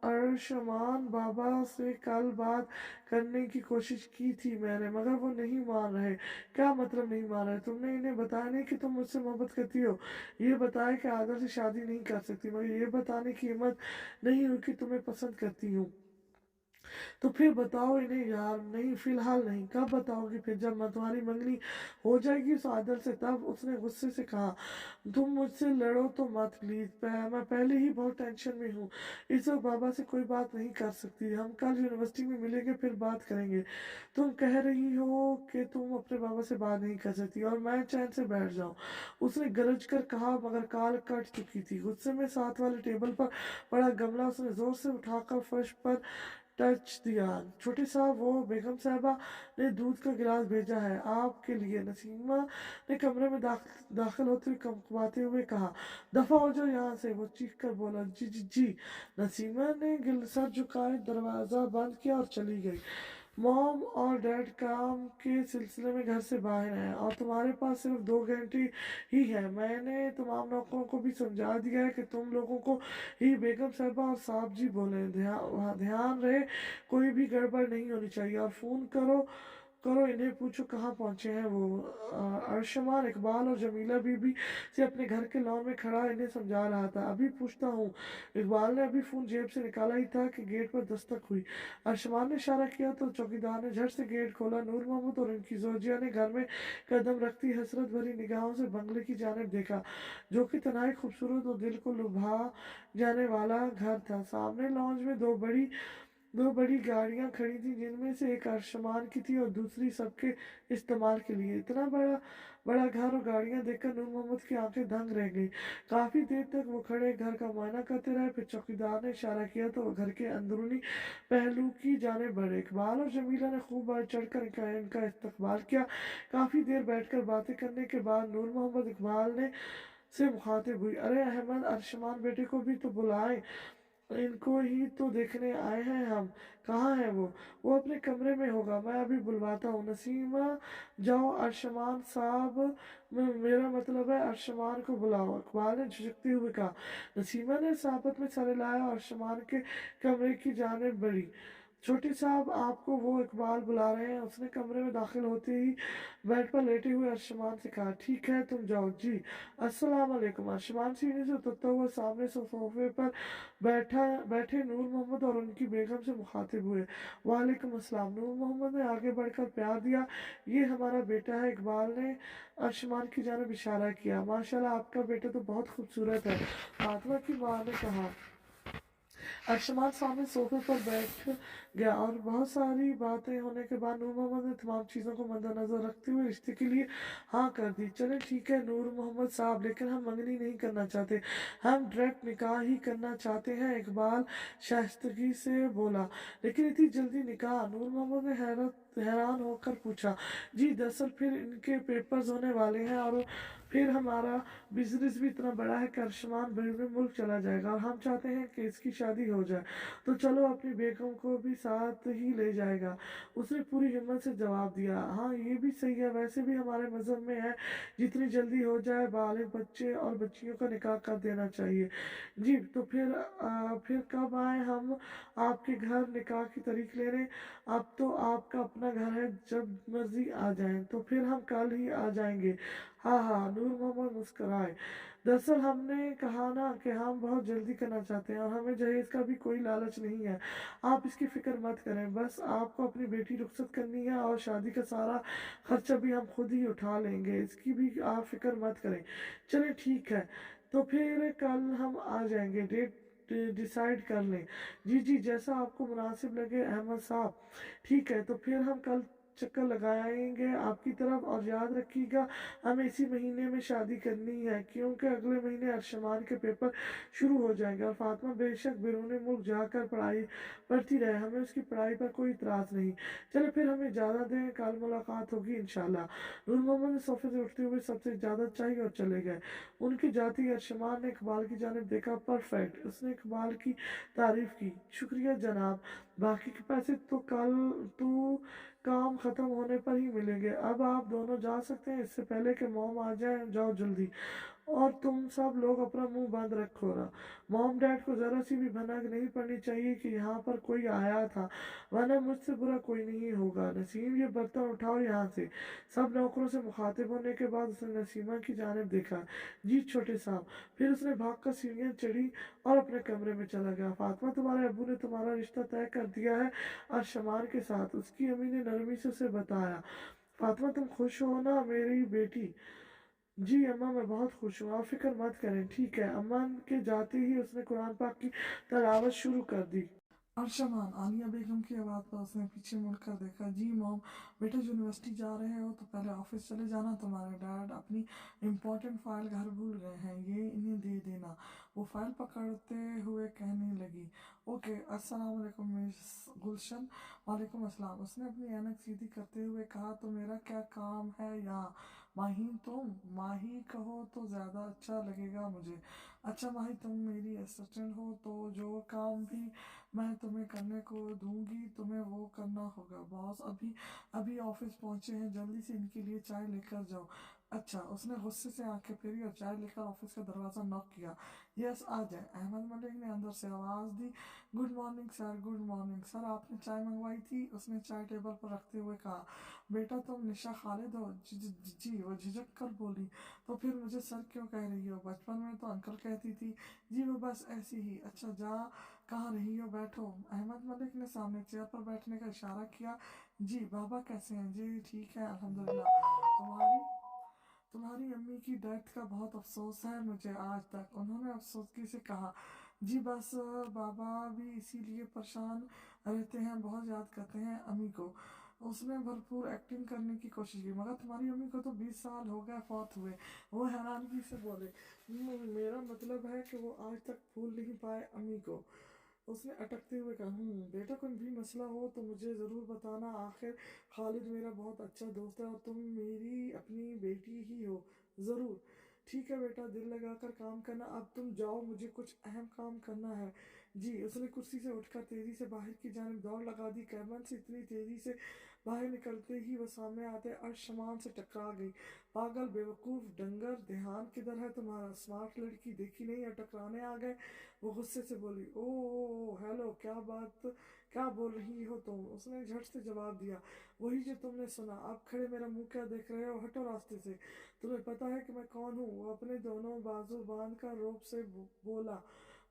अर्शमान बाबा से कल बात करने की कोशिश की थी मैंने मगर वो नहीं मान रहे। क्या मतलब नहीं मान रहे? तुमने इन्हें बताया नहीं कि तुम मुझसे मोहब्बत करती हो? ये बताया कि आदर से शादी नहीं कर सकती मगर ये बताने की हिम्मत नहीं हुई कि तुम्हें पसंद करती हूँ। तो फिर बताओ इन्हें यार। नहीं, फिलहाल नहीं। कब बताओगी? फिर जब मैं तुम्हारी मंगनी हो जाएगी उस आदर से। तब उसने गुस्से से कहा, तुम मुझसे लड़ो तो मत प्लीज, मैं पहले ही बहुत टेंशन में हूँ। इस वक्त बाबा से कोई बात नहीं कर सकती। हम कल यूनिवर्सिटी में मिलेंगे फिर बात करेंगे। तुम कह रही हो कि तुम अपने बाबा से बात नहीं कर सकती और मैं चैन से बैठ जाऊं, उसने गरज कर कहा मगर कॉल कट चुकी थी। गुस्से में साथ वाले टेबल पर पड़ा गमला उसने जोर से उठाकर फर्श पर टच दिया। छोटे साहब, वो बेगम साहबा ने दूध का गिलास भेजा है आपके लिए। नसीमा ने कमरे में दाखिल होते हुए कमकमाते हुए कहा, दफा हो जाओ यहाँ से। वो चीख कर बोला, जी जी जी। नसीमा ने सर झुकाए दरवाज़ा बंद किया और चली गई। मॉम और डैड काम के सिलसिले में घर से बाहर हैं और तुम्हारे पास सिर्फ 2 घंटे ही है। मैंने तमाम नौकरों को भी समझा दिया है कि तुम लोगों को ही बेगम साहबा और साहब जी बोले। ध्यान रहे कोई भी गड़बड़ नहीं होनी चाहिए और फ़ोन करो करो इन्हें, पूछो कहाँ पहुंचे हैं वो। अर्शमान इकबाल और जमीला बीबी से अपने घर के लॉन में खड़ा इन्हें समझा रहा था। अभी पूछता हूँ। इकबाल ने अभी फ़ोन जेब से निकाला ही था कि गेट पर दस्तक हुई। अर्शमान ने इशारा किया तो चौकीदार ने झट से गेट खोला। नूर मोहम्मद और उनकी जोजिया ने घर में कदम रखती हसरत भरी निगाहों से बंगले की जानिब देखा, जो कि तन्हाई खूबसूरत और दिल को लुभा जाने वाला घर था। सामने लॉन्ज में दो बड़ी गाड़ियां खड़ी थी, जिनमें से एक अर्शमान की थी और दूसरी सबके इस्तेमाल के लिए। इतना बड़ा बड़ा घर और गाड़ियां देखकर नूर मोहम्मद की आंखें दंग रह गई। काफी देर तक वो खड़े घर का मुआयना करते रहे। फिर चौकीदार ने इशारा किया तो वो घर के अंदरूनी पहलू की जाने बढ़े। इकबाल और जमीला ने खूब बढ़ चढ़कर इनका इस्तकबाल किया। काफी देर बैठकर बातें करने के बाद नूर मोहम्मद इकबाल ने से मुखातिब हुई, अरे अहमद, अर्शमान बेटे को भी तो बुलाएं, इनको ही तो देखने आए हैं हम। कहाँ है वो अपने कमरे में होगा, मैं अभी बुलवाता हूँ। नसीमा, जाओ अर्शमान साहब, मेरा मतलब है अर्शमान को बुलाओ, इकबाल ने झिझकते हुए कहा। नसीमा ने साहबत में सर हिलाया और अर्शमान के कमरे की जानिब बढ़ी। छोटे साहब आपको वो इकबाल बुला रहे हैं। उसने कमरे में दाखिल होते ही बेड पर लेटे हुए अर्शमान से कहा, ठीक है तुम जाओ। जी अस्सलाम वालेकुम। अर्शमान सीढ़ी से उतरता हुआ सामने से सोफे पर बैठे नूर मोहम्मद और उनकी बेगम से मुखातिब हुए। वालेकुम अस्सलाम। नूर मोहम्मद ने आगे बढ़कर प्यार दिया, ये हमारा बेटा है। इकबाल ने अर्शमान की जानिब इशारा किया। माशाल्लाह आपका बेटा तो बहुत खूबसूरत है, फातिमा की माँ ने कहा। अर्शमान सामने सोफे पर बैठ गया और बहुत सारी बातें होने के बाद नूर मोहम्मद ने तमाम चीज़ों को मद्देनजर रखते हुए रिश्ते के लिए हाँ कर दी। चले ठीक है नूर मोहम्मद साहब, लेकिन हम मंगनी नहीं करना चाहते, हम डायरेक्ट निकाह ही करना चाहते हैं। इकबाल शाइस्तगी से बोला। लेकिन इतनी जल्दी निकाह? नूर मोहम्मद ने हैरान होकर पूछा। जी दरअसल फिर इनके पेपर्स होने वाले हैं और फिर हमारा बिजनेस भी इतना बड़ा है कि अर्शमान बैरून मुल्क चला जाएगा और हम चाहते हैं कि इसकी शादी हो जाए, तो चलो अपनी बेगम को भी साथ ही ले जाएगा। उसने पूरी हिम्मत से जवाब दिया। हाँ ये भी सही है, वैसे भी हमारे मज़हब में है जितनी जल्दी हो जाए बालिग बच्चे और बच्चियों का निकाह कर देना चाहिए। जी तो फिर कब आए हम आपके घर निकाह की तारीख लेने? अब तो आपका अपना घर है, जब मर्जी आ जाएं। तो फिर हम कल ही आ जाएंगे। हाँ हाँ, नूर मोहम्मद मुस्कुराए। दरअसल हमने कहा ना कि हम बहुत जल्दी करना चाहते हैं और हमें जहेज का भी कोई लालच नहीं है, आप इसकी फिक्र मत करें। बस आपको अपनी बेटी रुखसत करनी है और शादी का सारा खर्चा भी हम खुद ही उठा लेंगे, इसकी भी आप फिक्र मत करें। चलिए ठीक है, तो फिर कल हम आ जाएंगे, डेट डिसाइड कर लें। जी जी जैसा आपको मुनासिब लगे अहमद साहब। ठीक है, तो फिर हम कल चक्कर लगाएंगे आपकी तरफ। और याद रखिएगा हमें इसी महीने में शादी करनी है, क्योंकि अगले महीने अर्शमान के पेपर शुरू हो जाएंगे और फातिमा बेशक बैरून मुल्क जाकर पढ़ाई पढ़ती रहे, हमें उसकी पढ़ाई पर कोई इतराज़ नहीं। चलो फिर हमें ज़्यादा दें, कल मुलाकात होगी इंशाल्लाह। नूर मोहम्मद ने सोफे से उठते हुए सबसे इजाज़त चाहिए और चले गए। उनकी जाती अर्शमान ने इकबाल की जानिब देखा। परफेक्ट, उसने इकबाल की तारीफ की। शुक्रिया जनाब, बाकी के पैसे तो कल तो काम खत्म होने पर ही मिलेंगे। अब आप दोनों जा सकते हैं, इससे पहले कि मॉम आ जाए। जाओ जल्दी, और तुम सब लोग अपना मुंह बंद रखो ना। मॉम डैड को जरा सी भी भनक नहीं पड़नी चाहिए कि यहाँ पर कोई आया था, वरना मुझसे बुरा कोई नहीं होगा। नसीम ये बर्तन उठाओ यहाँ से। सब नौकरों से मुखातिब होने के बाद उसने नसीमा की जानिब देखा। जी छोटे साहब। फिर उसने भागकर सीढ़ियाँ चढ़ी और अपने कमरे में चला गया। फातिमा तुम्हारे अब्बू ने तुम्हारा रिश्ता तय कर दिया है अर्शमान के साथ, उसकी अम्मी ने नरमी से उसे बताया। फातिमा तुम खुश हो ना मेरी बेटी? जी अम्मा मैं बहुत खुश हूँ, आप फिक्र मत करें। ठीक है। अम्मा के जाते ही उसने कुरान पाक की तलावत शुरू कर दी। अर्शमान, आलिया बेगम की आवाज़ पर उसने पीछे मुड़कर देखा। जी मॉम, बेटा यूनिवर्सिटी जा रहे हो तो पहले ऑफिस चले जाना, तुम्हारे डैड अपनी इम्पोर्टेंट फाइल घर भूल गए हैं, ये इन्हें दे देना। वो फाइल पकड़ते हुए कहने लगी। ओके अस्सलाम वालेकुम मिस गुलशन। वालेकुम अस्सलाम, उसने अपनी ऐनक सीधी करते हुए कहा। तो मेरा क्या काम है यहाँ? माही तुम माही कहो तो ज़्यादा अच्छा लगेगा मुझे। अच्छा माही, तुम मेरी असिस्टेंट हो तो जो काम भी मैं तुम्हें करने को दूंगी तुम्हें वो करना होगा। बॉस अभी अभी ऑफिस पहुंचे हैं, जल्दी से इनके लिए चाय लेकर जाओ। अच्छा, उसने गुस्से से आंखें फेरी और चाय लेकर ऑफिस का दरवाज़ा नॉक किया। यस आ जाए। अहमद मलिक ने अंदर से आवाज़ दी। Good morning sir. Good morning sir, आपने चाय मंगवाई थी? उसने चाय टेबल पर रखते हुए कहा। बेटा तुम निशा खालिद हो? जी वो झिझक कर बोली। तो फिर मुझे सर क्यों कह रही हो? बचपन में तो अंकल कहती थी। जी वो बस ऐसी ही। अच्छा जा कहाँ रही हो, बैठो। अहमद मलिक ने सामने चेयर पर बैठने का इशारा किया। जी बाबा कैसे हैं? जी ठीक है अल्हम्दुलिल्लाह। तुम्हारी तुम्हारी अम्मी की डेथ का बहुत अफसोस है मुझे आज तक, उन्होंने अफसोसगी से कहा। जी बस बाबा भी इसीलिए परेशान रहते हैं, बहुत याद करते हैं अम्मी को। उसने भरपूर एक्टिंग करने की कोशिश की। मगर तुम्हारी अम्मी को तो 20 साल हो गए फौत हुए। वो हैरानगी से बोले। मेरा मतलब है कि वो आज तक भूल नहीं पाए अम्मी को। उसने अटकते हुए कहा। बेटा कोई भी मसला हो तो मुझे ज़रूर बताना, आखिर खालिद मेरा बहुत अच्छा दोस्त है और तुम मेरी अपनी बेटी ही हो। ज़रूर। ठीक है बेटा, दिल लगाकर काम करना। अब तुम जाओ, मुझे कुछ अहम काम करना है। जी। उसने कुर्सी से उठकर तेज़ी से बाहर की जानिब दौड़ लगा दी। कैबिन से इतनी तेज़ी से باہر نکلتے ہی وہ سامنے آتے ارشمان سے ٹکرا گئی۔ پاگل، بیوقوف، ڈنگر، دھیان کدھر ہے تمہارا؟ اسمارٹ لڑکی دیکھی نہیں اور ٹکرانے آ گئے۔ وہ غصے سے بولی، او ہیلو، کیا بول رہی ہو تم؟ اس نے جھٹ سے جواب دیا، وہی جو تم نے سنا۔ اب کھڑے میرا منہ کیا دیکھ رہے ہو؟ ہٹو راستے سے۔ تمہیں پتہ ہے کہ میں کون ہوں؟ وہ اپنے دونوں بازو باندھ کر روب سے بولا،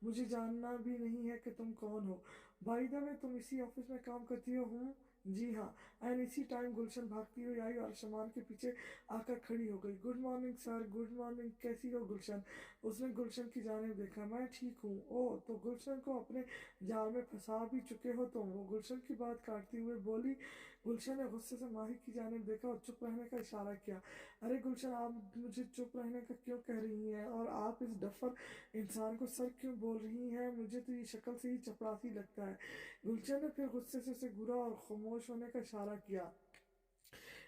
مجھے جاننا بھی نہیں ہے کہ تم کون ہو۔ بائی دا وے، تم اسی آفس میں کام کرتی ہو؟ ہوں جی ہاں۔ اینڈ اسی ٹائم گلشن بھاگتی ہوئی آئی اور ارشمان کے پیچھے آ کر کھڑی ہو گئی۔ Good morning sir. Good morning, کیسی ہو گلشن؟ اس نے گلشن کی جانب دیکھا۔ میں ٹھیک ہوں۔ او، تو گلشن کو اپنے جال میں پھنسا بھی چکے ہو تم؟ وہ گلشن کی بات کاٹتی ہوئے بولی۔ گلشن نے غصے سے ماہی کی جانب دیکھا اور چپ رہنے کا اشارہ کیا۔ ارے گلشن، آپ مجھے چپ رہنے کا کیوں کہہ رہی ہیں؟ اور آپ اس ڈفر انسان کو سر کیوں بول رہی ہیں؟ مجھے تو یہ شکل سے ہی چپڑاسی لگتا ہے۔ گلشن نے پھر غصے سے اسے گھورا اور خاموش ہونے کا اشارہ کیا۔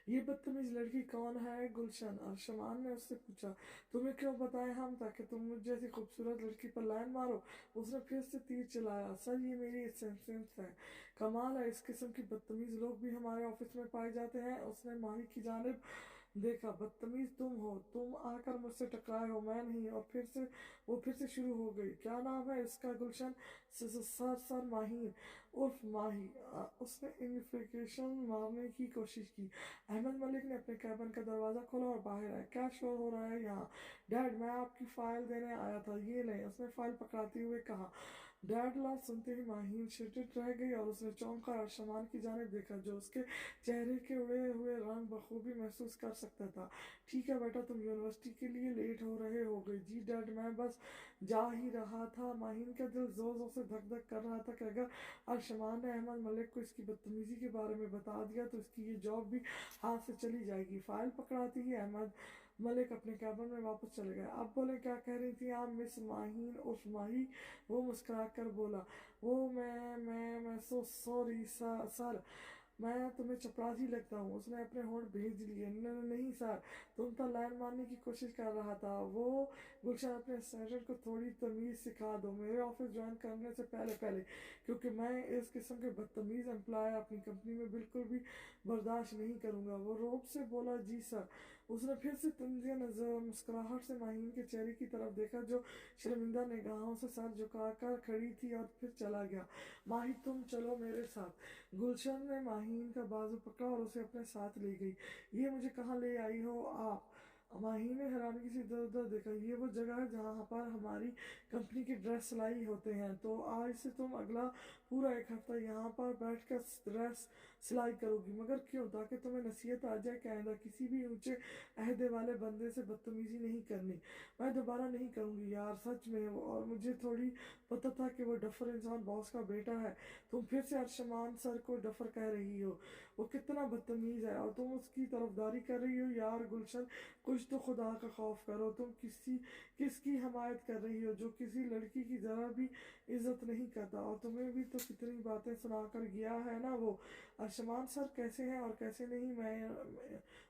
یہ بدتمیز لڑکی کون ہے گلشن؟ ارشمان نے اس سے پوچھا۔ تمہیں کیوں بتائیں ہم، تاکہ تم مجھ جیسی خوبصورت لڑکی پر لائن مارو؟ اس نے پھر سے تیر چلایا۔ سر، یہ میری اسسٹنٹ ہے۔ کمال ہے، اس قسم کی بدتمیز لوگ بھی ہمارے آفس میں پائے جاتے ہیں۔ اس نے ماہی کی جانب دیکھا۔ بدتمیز تم ہو، تم آ کر مجھ سے ٹکرائے ہو، میں نہیں۔ اور وہ پھر سے شروع ہو گئی۔ کیا نام ہے اس کا گلشن؟ سر ماہین، عرف ماہی۔ اس نے انفلیکشن مارنے کی کوشش کی۔ احمد ملک نے اپنے کیبن کا دروازہ کھولا اور باہر آیا۔ کیا شور ہو رہا ہے یہاں؟ ڈیڈ، میں آپ کی فائل دینے آیا تھا، یہ لیں، اس نے فائل پکڑاتے ہوئے کہا۔ ڈیڈ لا سنتے ہی ماہین شٹٹ رہ گئی اور اس نے چونک کر ارشمان کی جانب دیکھا، جو اس کے چہرے کے اڑے ہوئے رنگ بخوبی محسوس کر سکتا تھا۔ ٹھیک ہے بیٹا، تم یونیورسٹی کے لیے لیٹ ہو رہے ہوگے۔ جی ڈیڈ، میں بس جا ہی رہا تھا۔ ماہین کا دل زور زور سے دھک دھک کر رہا تھا کہ اگر ارشمان نے احمد ملک کو اس کی بدتمیزی کے بارے میں بتا دیا تو اس کی یہ جاب بھی ہاتھ سے چلی جائے گی۔ فائل پکڑاتی ہی احمد ملک اپنے کیبن میں واپس چلے گئے۔ اب بولے، کیا کہہ رہی تھی آپ مس ماہین عرف ماہی؟ وہ مسکرا کر بولا، میں سو سوری سر، میں تمہیں چپراسی لگتا ہوں۔ اس نے اپنے ہونٹ بھیج لیے۔ نہیں سر، تم تو لائن مارنے کی کوشش کر رہا تھا۔ وہ گلشن، اپنے اسٹنٹ کو تھوڑی تمیز سکھا دو میرے آفس جوائن کرنے سے پہلے، کیونکہ میں اس قسم کے بدتمیز امپلائی اپنی کمپنی میں بالکل بھی برداشت نہیں کروں گا۔ وہ روب سے بولا، جی سر۔ اس نے پھر سے طنزیہ مسکراہٹ سے ماہین کے چہرے کی طرف دیکھا، جو شرمندہ نگاہوں سے سر جھکا کر کھڑی تھی، اور پھر چلا گیا۔ ماہی، تم چلو میرے ساتھ۔ گلشن نے ماہین کا بازو پکڑا اور اسے اپنے ساتھ لے گئی۔ یہ مجھے کہاں لے آئی ہو آپ؟ ماہین نے حیرانگی سے ادھر ادھر دیکھا۔ یہ وہ جگہ ہے جہاں پر ہماری کمپنی کے ڈریس سلائی ہوتے ہیں، تو آج سے تم اگلا پورا ایک ہفتہ یہاں پر بیٹھ کر ڈریس سلائی کرو گی۔ مگر کیوں؟ تاکہ تمہیں نصیحت آ جائے کہ آئندہ کسی بھی اونچے عہدے والے بندے سے بدتمیزی نہیں کرنی۔ میں دوبارہ نہیں کروں گی یار، سچ میں۔ اور مجھے تھوڑی پتہ تھا کہ وہ ڈفر انسان باس کا بیٹا ہے۔ تم پھر سے ارشمان سر کو ڈفر کہہ رہی ہو؟ وہ کتنا بدتمیز ہے، اور تم اس کی طرفداری کر رہی ہو؟ یار گلشن، کچھ تو خدا کا خوف کرو۔ تم کس کی حمایت کر رہی ہو جو کسی لڑکی کی ذرا بھی عزت نہیں کرتا؟ اور تمہیں بھی تو کتنی باتیں سنا کر گیا ہے نا وہ۔ ارشمان سر کیسے ہیں اور کیسے نہیں،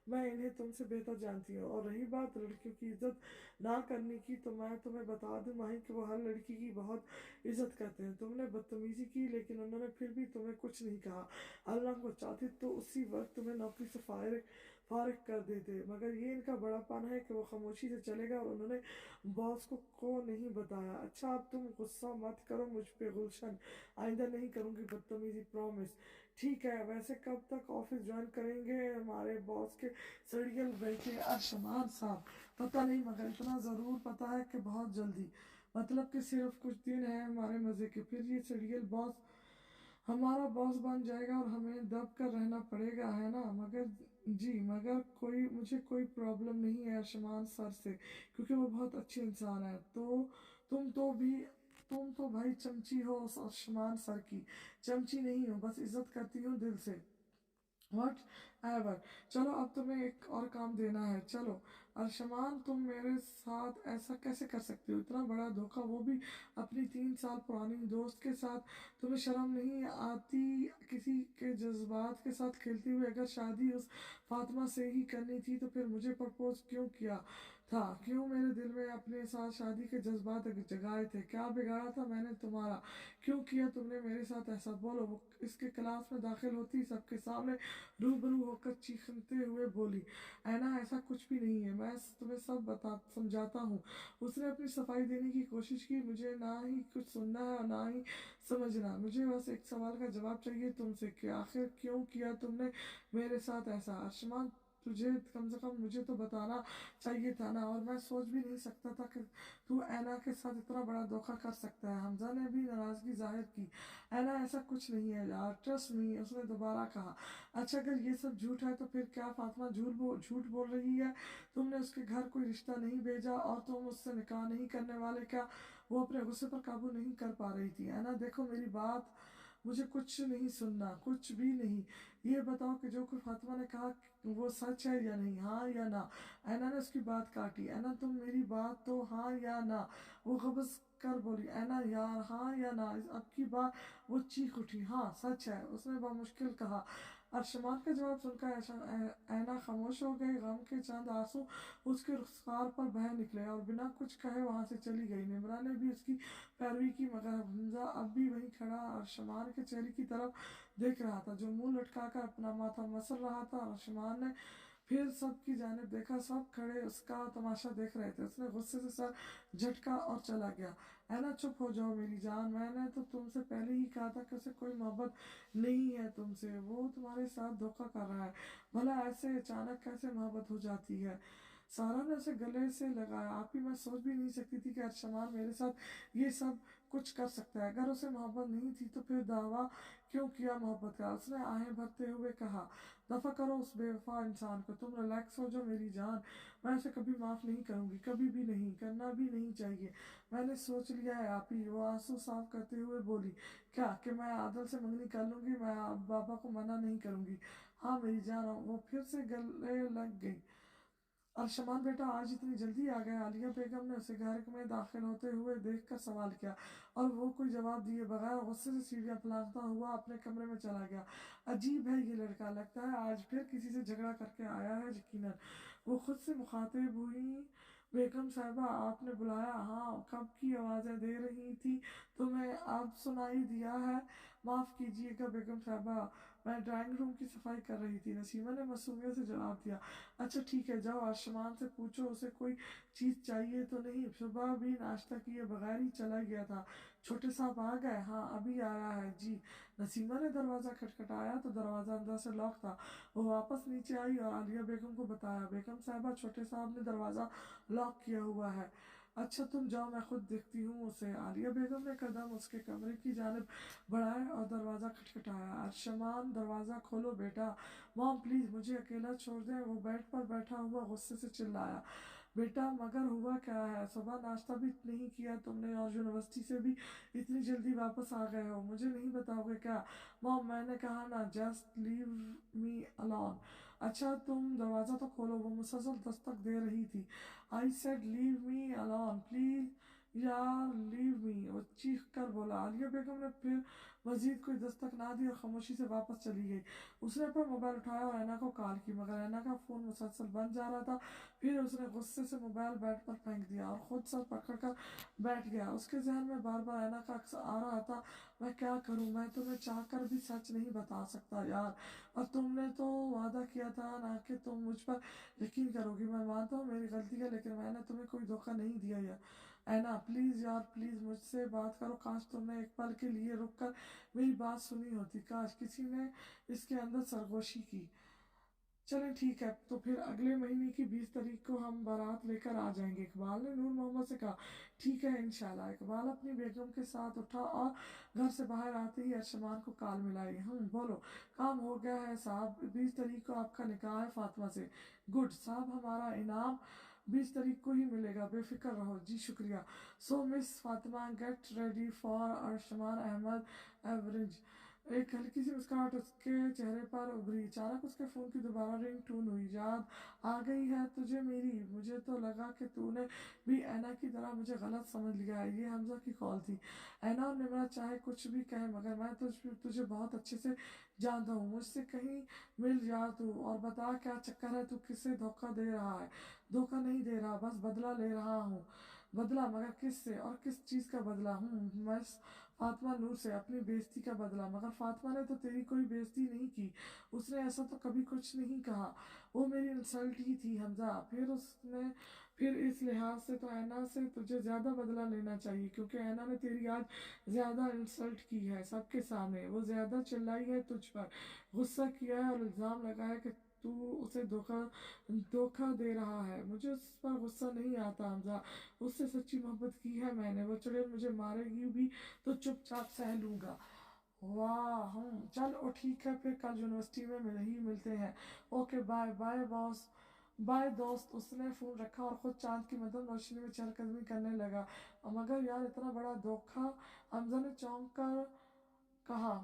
میں انہیں تم سے بہتر جانتی ہوں۔ اور رہی بات لڑکیوں کی عزت نہ کرنے کی، تو میں تمہیں بتا دوں ماہی کہ وہ ہر لڑکی کی بہت عزت کرتے ہیں۔ تم نے بدتمیزی کی، لیکن انہوں نے پھر بھی تمہیں کچھ نہیں کہا۔ اللہ کو چاہتے تو اسی وقت تمہیں نوکری سے فارغ کر دیتے، مگر یہ ان کا بڑا پن ہے کہ وہ خاموشی سے چلے گئے اور انہوں نے باس کو نہیں بتایا۔ اچھا، اب تم غصہ مت کرو مجھ پہ گلشن، آئندہ نہیں کروں گی بدتمیزی، پرومس۔ ٹھیک ہے، ویسے کب تک آفس جوائن کریں گے ہمارے باس کے سڑیل بیٹے ارشمان صاحب؟ پتہ نہیں، مگر اتنا ضرور پتہ ہے کہ بہت جلدی۔ مطلب کہ صرف کچھ دن ہیں ہمارے مزے کے، پھر یہ سڑیل باس ہمارا باس بن جائے گا اور ہمیں دب کر رہنا پڑے گا، ہے نا؟ مگر مجھے کوئی پرابلم نہیں ہے ارشمان سر سے، کیونکہ وہ بہت اچھے انسان ہیں۔ تم تو بھائی چمچی ہو ارشمان سر کی۔ چمچی نہیں ہوں، بس عزت کرتی ہوں دل سے۔ واٹ؟ एवर चलो अब तुम्हें एक और काम देना है, चलो। अरशमान तुम मेरे साथ ऐसा कैसे कर सकते हो, इतना बड़ा धोखा, वो भी अपनी 3 साल पुरानी दोस्त के साथ। तुम्हें शर्म नहीं आती किसी के जज्बात के साथ खेलते हुए? अगर शादी उस फातिमा से ही करनी थी तो फिर मुझे प्रपोज क्यों किया था? क्यों मेरे दिल में अपने साथ शादी के जज्बात जगाए थे? क्या बिगाड़ा था मैंने तुम्हारा? क्यों किया तुमने मेरे साथ ऐसा? बोलो। वो इसके क्लास में दाखिल होती सबके सामने रूबरू होकर चीखते हुए बोली, ऐना ऐसा कुछ भी नहीं है, मैं तुम्हें सब बता समझाता हूँ। उसने अपनी सफाई देने की कोशिश की, मुझे ना ही कुछ सुनना है और ना ही समझना। मुझे बस एक सवाल का जवाब चाहिए तुमसे कि आखिर क्यों किया तुमने मेरे साथ ऐसा? अर्शमान तुझे कम से कम मुझे तो बताना चाहिए था ना, और मैं सोच भी नहीं सकता था कि तू ऐना के साथ इतना बड़ा धोखा कर सकता है। हमजा ने भी नाराजगी जाहिर की। ऐना ऐसा कुछ नहीं है यार, ट्रस्ट नहीं है, उसने दोबारा कहा। अच्छा अगर ये सब झूठ है तो फिर क्या फातिमा झूठ बोल रही है? तुमने उसके घर कोई रिश्ता नहीं भेजा और तुम उससे निकाह नहीं करने वाले क्या? वो अपने गुस्से पर काबू नहीं कर पा रही थी। है ना, देखो मेरी बात, मुझे कुछ नहीं सुनना, कुछ भी नहीं। ये बताओ कि जो कुछ फातिमा ने कहा वो सच है या नहीं, हाँ या ना? ऐना ने उसकी बात काटी। ऐना तुम मेरी बात तो हाँ या ना। वो कब्ज कर बोली, ऐना यार हाँ या ना? अब की बार वो चीख उठी, हाँ सच है, उसने बामुश्किल कहा। अर्शमान का जवाब सुनकर ऐना खामोश हो गई। गम के चंद आंसू उसके रुखसार पर बह निकले और बिना कुछ कहे वहां से चली गई। निम्रा ने भी उसकी पैरवी की, मगर हमजा अब भी वहीं खड़ा अर्शमान के चेहरे की तरफ देख रहा था, जो मुंह लटकाकर अपना माथा मसल रहा था। अर्शमान ने फिर सबकी जानिब देखा, सब खड़े उसका तमाशा देख रहे थे। उसने गुस्से से सर झटका और चला गया। है ना, चुप हो जाओ मेरी जान, मैंने तो तुमसे पहले ही कहा था कि उसे कोई मोहब्बत नहीं है तुमसे, वो तुम्हारे साथ धोखा कर रहा है। भला ऐसे अचानक कैसे मोहब्बत हो जाती है? सारा ने उसे गले से लगाया। आप ही, मैं सोच भी नहीं सकती थी कि अर्शमान मेरे साथ ये सब कुछ कर सकता है। अगर उसे मोहब्बत नहीं थी तो फिर दावा क्यों किया मोहब्बत का? उसने आहें भरते हुए कहा, दफा करो उस बेवफा इंसान को, तुम रिलैक्स हो जाओ मेरी जान। मैं उसे कभी माफ़ नहीं करूंगी, कभी भी नहीं, करना भी नहीं चाहिए। मैंने सोच लिया है आप ही। वो आंसू साफ करते हुए बोली, क्या कि मैं आदल से मंगनी कर लूंगी, मैं बाबा को मना नहीं करूंगी। हाँ मेरी जान। वो फिर से गले लग गई। अर्शमान बेटा आज इतनी जल्दी आ गया? आलिया बेगम ने उसे घर में दाखिल होते हुए देखकर सवाल किया, और वो कोई जवाब दिए बगैर गुस्से से सीढ़ियां फलांगता हुआ अपने कमरे में चला गया। अजीब है ये लड़का, लगता है आज फिर किसी से झगड़ा करके आया है यकीनन। वो खुद से मुखातिब हुई, बेगम साहिबा आपने बुलाया? हाँ, कब की आवाज़ें दे रही थी तुम्हें, अब सुनाई दिया है? माफ़ कीजिएगा बेगम साहिबा, मैं ड्राइंग रूम की सफाई कर रही थी, नसीमा ने मासूमियत से जवाब दिया। अच्छा ठीक है, जाओ आसमान से पूछो उसे कोई चीज़ चाहिए तो नहीं, सुबह भी नाश्ता किए बगैर ही चला गया था। छोटे साहब आ गए? हाँ अभी आया है जी। नसीमा ने दरवाज़ा खटखटाया तो दरवाज़ा अंदर से लॉक था। वो वापस नीचे आई और आलिया बेगम को बताया, बेगम साहबा छोटे साहब ने दरवाज़ा लॉक किया हुआ है। अच्छा तुम जाओ, मैं खुद देखती हूँ उसे। आलिया बेगम ने कदम उसके कमरे की जानिब बढ़ाए और दरवाज़ा खटखटाया। अर्शमान दरवाज़ा खोलो बेटा। मॉम प्लीज़ मुझे अकेला छोड़ दें, वो बेड पर बैठा हुआ गुस्से से चिल्लाया। बेटा मगर हुआ क्या है? सुबह नाश्ता भी नहीं किया तुमने और यूनिवर्सिटी से भी इतनी जल्दी वापस आ गए हो, मुझे नहीं बताओगे क्या? मॉम मैंने कहा ना, जस्ट लीव मी अलोन। अच्छा तुम दरवाज़ा तो खोलो, वो मुसलसल दस्तक दे रही थी। I said leave me alone please यार, लीव मी, वो चीख कर बोला। आलिया बेगम ने फिर मजीद कोई दस्तक ना दी और खामोशी से वापस चली गई। उसने अपना मोबाइल उठाया और ऐना को कॉल की, मगर ऐना का फ़ोन मुसलसल बंद जा रहा था। फिर उसने गुस्से से मोबाइल बेड पर फेंक दिया और खुद सर पकड़कर बैठ गया। उसके जहन में बार बार ऐना का अक्स आ रहा था, मैं क्या करूं, मैं तुम्हें चाह कर भी सच नहीं बता सकता यार, और तुमने तो वादा किया था ना कि तुम मुझ पर यकीन करोगी। मैं मानता हूँ मेरी गलती है, लेकिन मैंने तुम्हें कोई धोखा नहीं दिया यार। ऐना प्लीज़ यार प्लीज़ मुझसे बात करो। काश तुमने एक पल के लिए रुक कर मेरी बात सुनी होती, काश किसी ने इसके अंदर सरगोशी की। चलें ठीक है, तो फिर अगले महीने की 20 तारीख को हम बारात लेकर आ जाएंगे, इकबाल ने नूर मोहम्मद से कहा। ठीक है इंशाल्लाह। इकबाल अपनी बेगम के साथ उठा और घर से बाहर आते ही अर्शमान को कॉल मिलाई। बोलो। काम हो गया है साहब, 20 तारीख को आपका निकाह है फातिमा से। गुड साहब, हमारा इनाम 20 तारीख को ही मिलेगा, बेफिक्र रहो। जी शुक्रिया। So miss Fatima get ready for Arshman Ahmad average एक हल्की सी मुस्कुराहट उसके चेहरे पर उभरी। अचानक उसके फ़ोन की दोबारा रिंग टून हुई। याद आ गई है तुझे मेरी? मुझे तो लगा कि तूने भी ऐना की तरह मुझे गलत समझ लिया है। ये हमजा की कॉल थी। ऐना और निम्रा चाहे कुछ भी कहे मगर मैं तुझे बहुत अच्छे से जानता हूँ। मुझसे कहीं मिल जा तू और बता क्या चक्कर है, तू किसे धोखा दे रहा है? धोखा नहीं दे रहा, बस बदला ले रहा हूँ। बदला? मगर किससे और किस चीज़ का बदला? मैं फातिमा नूर से अपनी बेइज्जती का बदला। मगर फातिमा ने तो तेरी कोई बेइज्जती नहीं की, उसने ऐसा तो कभी कुछ नहीं कहा। वो मेरी इंसल्ट ही थी हमजा। फिर इस लिहाज से तो ऐना से तुझे ज़्यादा बदला लेना चाहिए, क्योंकि ऐना ने तेरी आज ज़्यादा इंसल्ट की है सबके सामने। वो ज़्यादा चिल्लाई है तुझ पर, गुस्सा किया है और इल्ज़ाम लगाया कि तू उसे धोखा धोखा दे रहा है। मुझे उस पर गुस्सा नहीं आता हमजा, उससे सच्ची मोहब्बत की है मैंने। वो चुड़ैल मुझे मारेगी भी तो चुपचाप सह लूँगा। वाह, चल ओ ठीक है, फिर कल यूनिवर्सिटी में मिलते हैं। Okay bye bye boss, bye दोस्त। उसने फ़ोन रखा और ख़ुद चांद की मदद रोशनी में चहलकदमी करने लगा। मगर यार इतना बड़ा धोखा, हमजा ने चौंक कर कहा।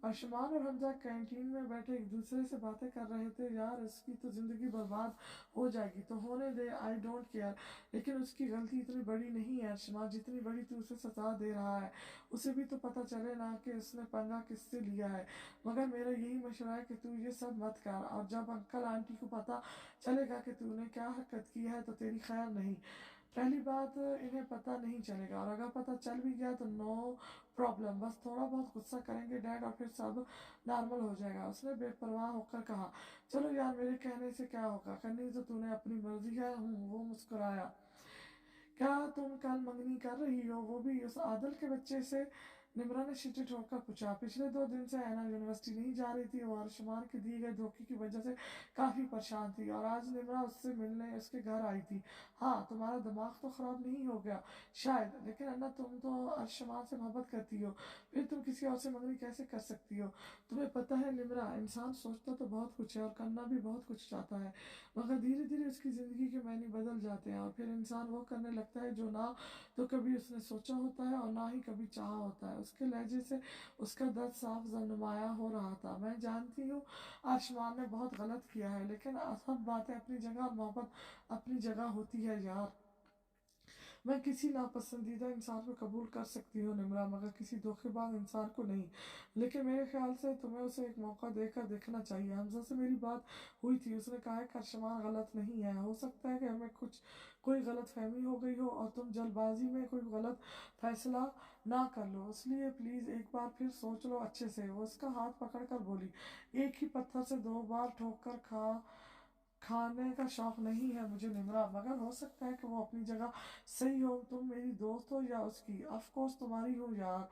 अर्शमान और हमजा कैंटीन में बैठे एक दूसरे से बातें कर रहे थे। यार इसकी तो ज़िंदगी बर्बाद हो जाएगी, तो होने दे, आई डोंट केयर। लेकिन उसकी गलती इतनी बड़ी नहीं है अर्शमान, जितनी बड़ी तू उसे सजा दे रहा है। उसे भी तो पता चले ना कि उसने पंगा किससे लिया है। मगर मेरा यही मशवरा है कि तू ये सब मत कर, और जब अंकल आंटी को पता चलेगा कि तूने क्या हरकत की है तो तेरी खैर नहीं। पहली बात, इन्हें पता नहीं चलेगा, और अगर पता चल भी गया तो नो प्रॉब्लम, बस थोड़ा बहुत गुस्सा करेंगे डैड और फिर सब नॉर्मल हो जाएगा। उसने बेपरवाह होकर कहा। चलो यार, मेरे कहने से क्या होगा, करनी तो तूने अपनी मर्जी है। वो मुस्कुराया। क्या तुम कल मंगनी कर रही हो, वो भी उस आदल के बच्चे से? निम्रा ने सीटी ठोककर पूछा। पिछले 2 दिन से ऐना यूनिवर्सिटी नहीं जा रही थी और शुमार के दिए गए धोखे की वजह से काफ़ी परेशान थी, और आज निम्रा उससे मिलने उसके घर आई थी। हाँ, तुम्हारा दिमाग तो ख़राब नहीं हो गया शायद, लेकिन अन्ना तुम तो अर्शमान से मोहब्बत करती हो, फिर तुम किसी और से मंगनी कैसे कर सकती हो? तुम्हें पता है निम्रा, इंसान सोचता तो बहुत कुछ है और करना भी बहुत कुछ चाहता है, मगर धीरे धीरे उसकी ज़िंदगी के मायने बदल जाते हैं और फिर इंसान वो करने लगता है जो ना तो कभी उसने सोचा होता है और ना ही कभी चाहा होता है। उसके लहजे से उसका दर्द साफ नुमाया हो रहा था। मैं जानती हूँ आसमान ने बहुत गलत किया है, लेकिन सब बातें अपनी जगह और मोहब्बत अपनी जगह होती है यार। मैं किसी नापसंदीदा इंसान को कबूल कर सकती हूँ निम्रा, मगर किसी धोखेबाज इंसान को नहीं। लेकिन मेरे ख्याल से तुम्हें उसे एक मौका देकर देखना चाहिए। हमजा से मेरी बात हुई थी, उसने कहा है कि अर्शमान गलत नहीं है। हो सकता है कि हमें कोई गलत फहमी हो गई हो और तुम जल्दबाजी में कोई गलत फैसला ना कर लो, इसलिए प्लीज़ एक बार फिर सोच लो अच्छे से। वो उसका हाथ पकड़ कर बोली। एक ही पत्थर से 2 बार ठोकर खाने का शौक नहीं है मुझे निम्रा, मगर हो सकता है कि वो अपनी जगह सही हो। तुम मेरी दोस्त हो या उसकी? ऑफ कोर्स तुम्हारी हो यार।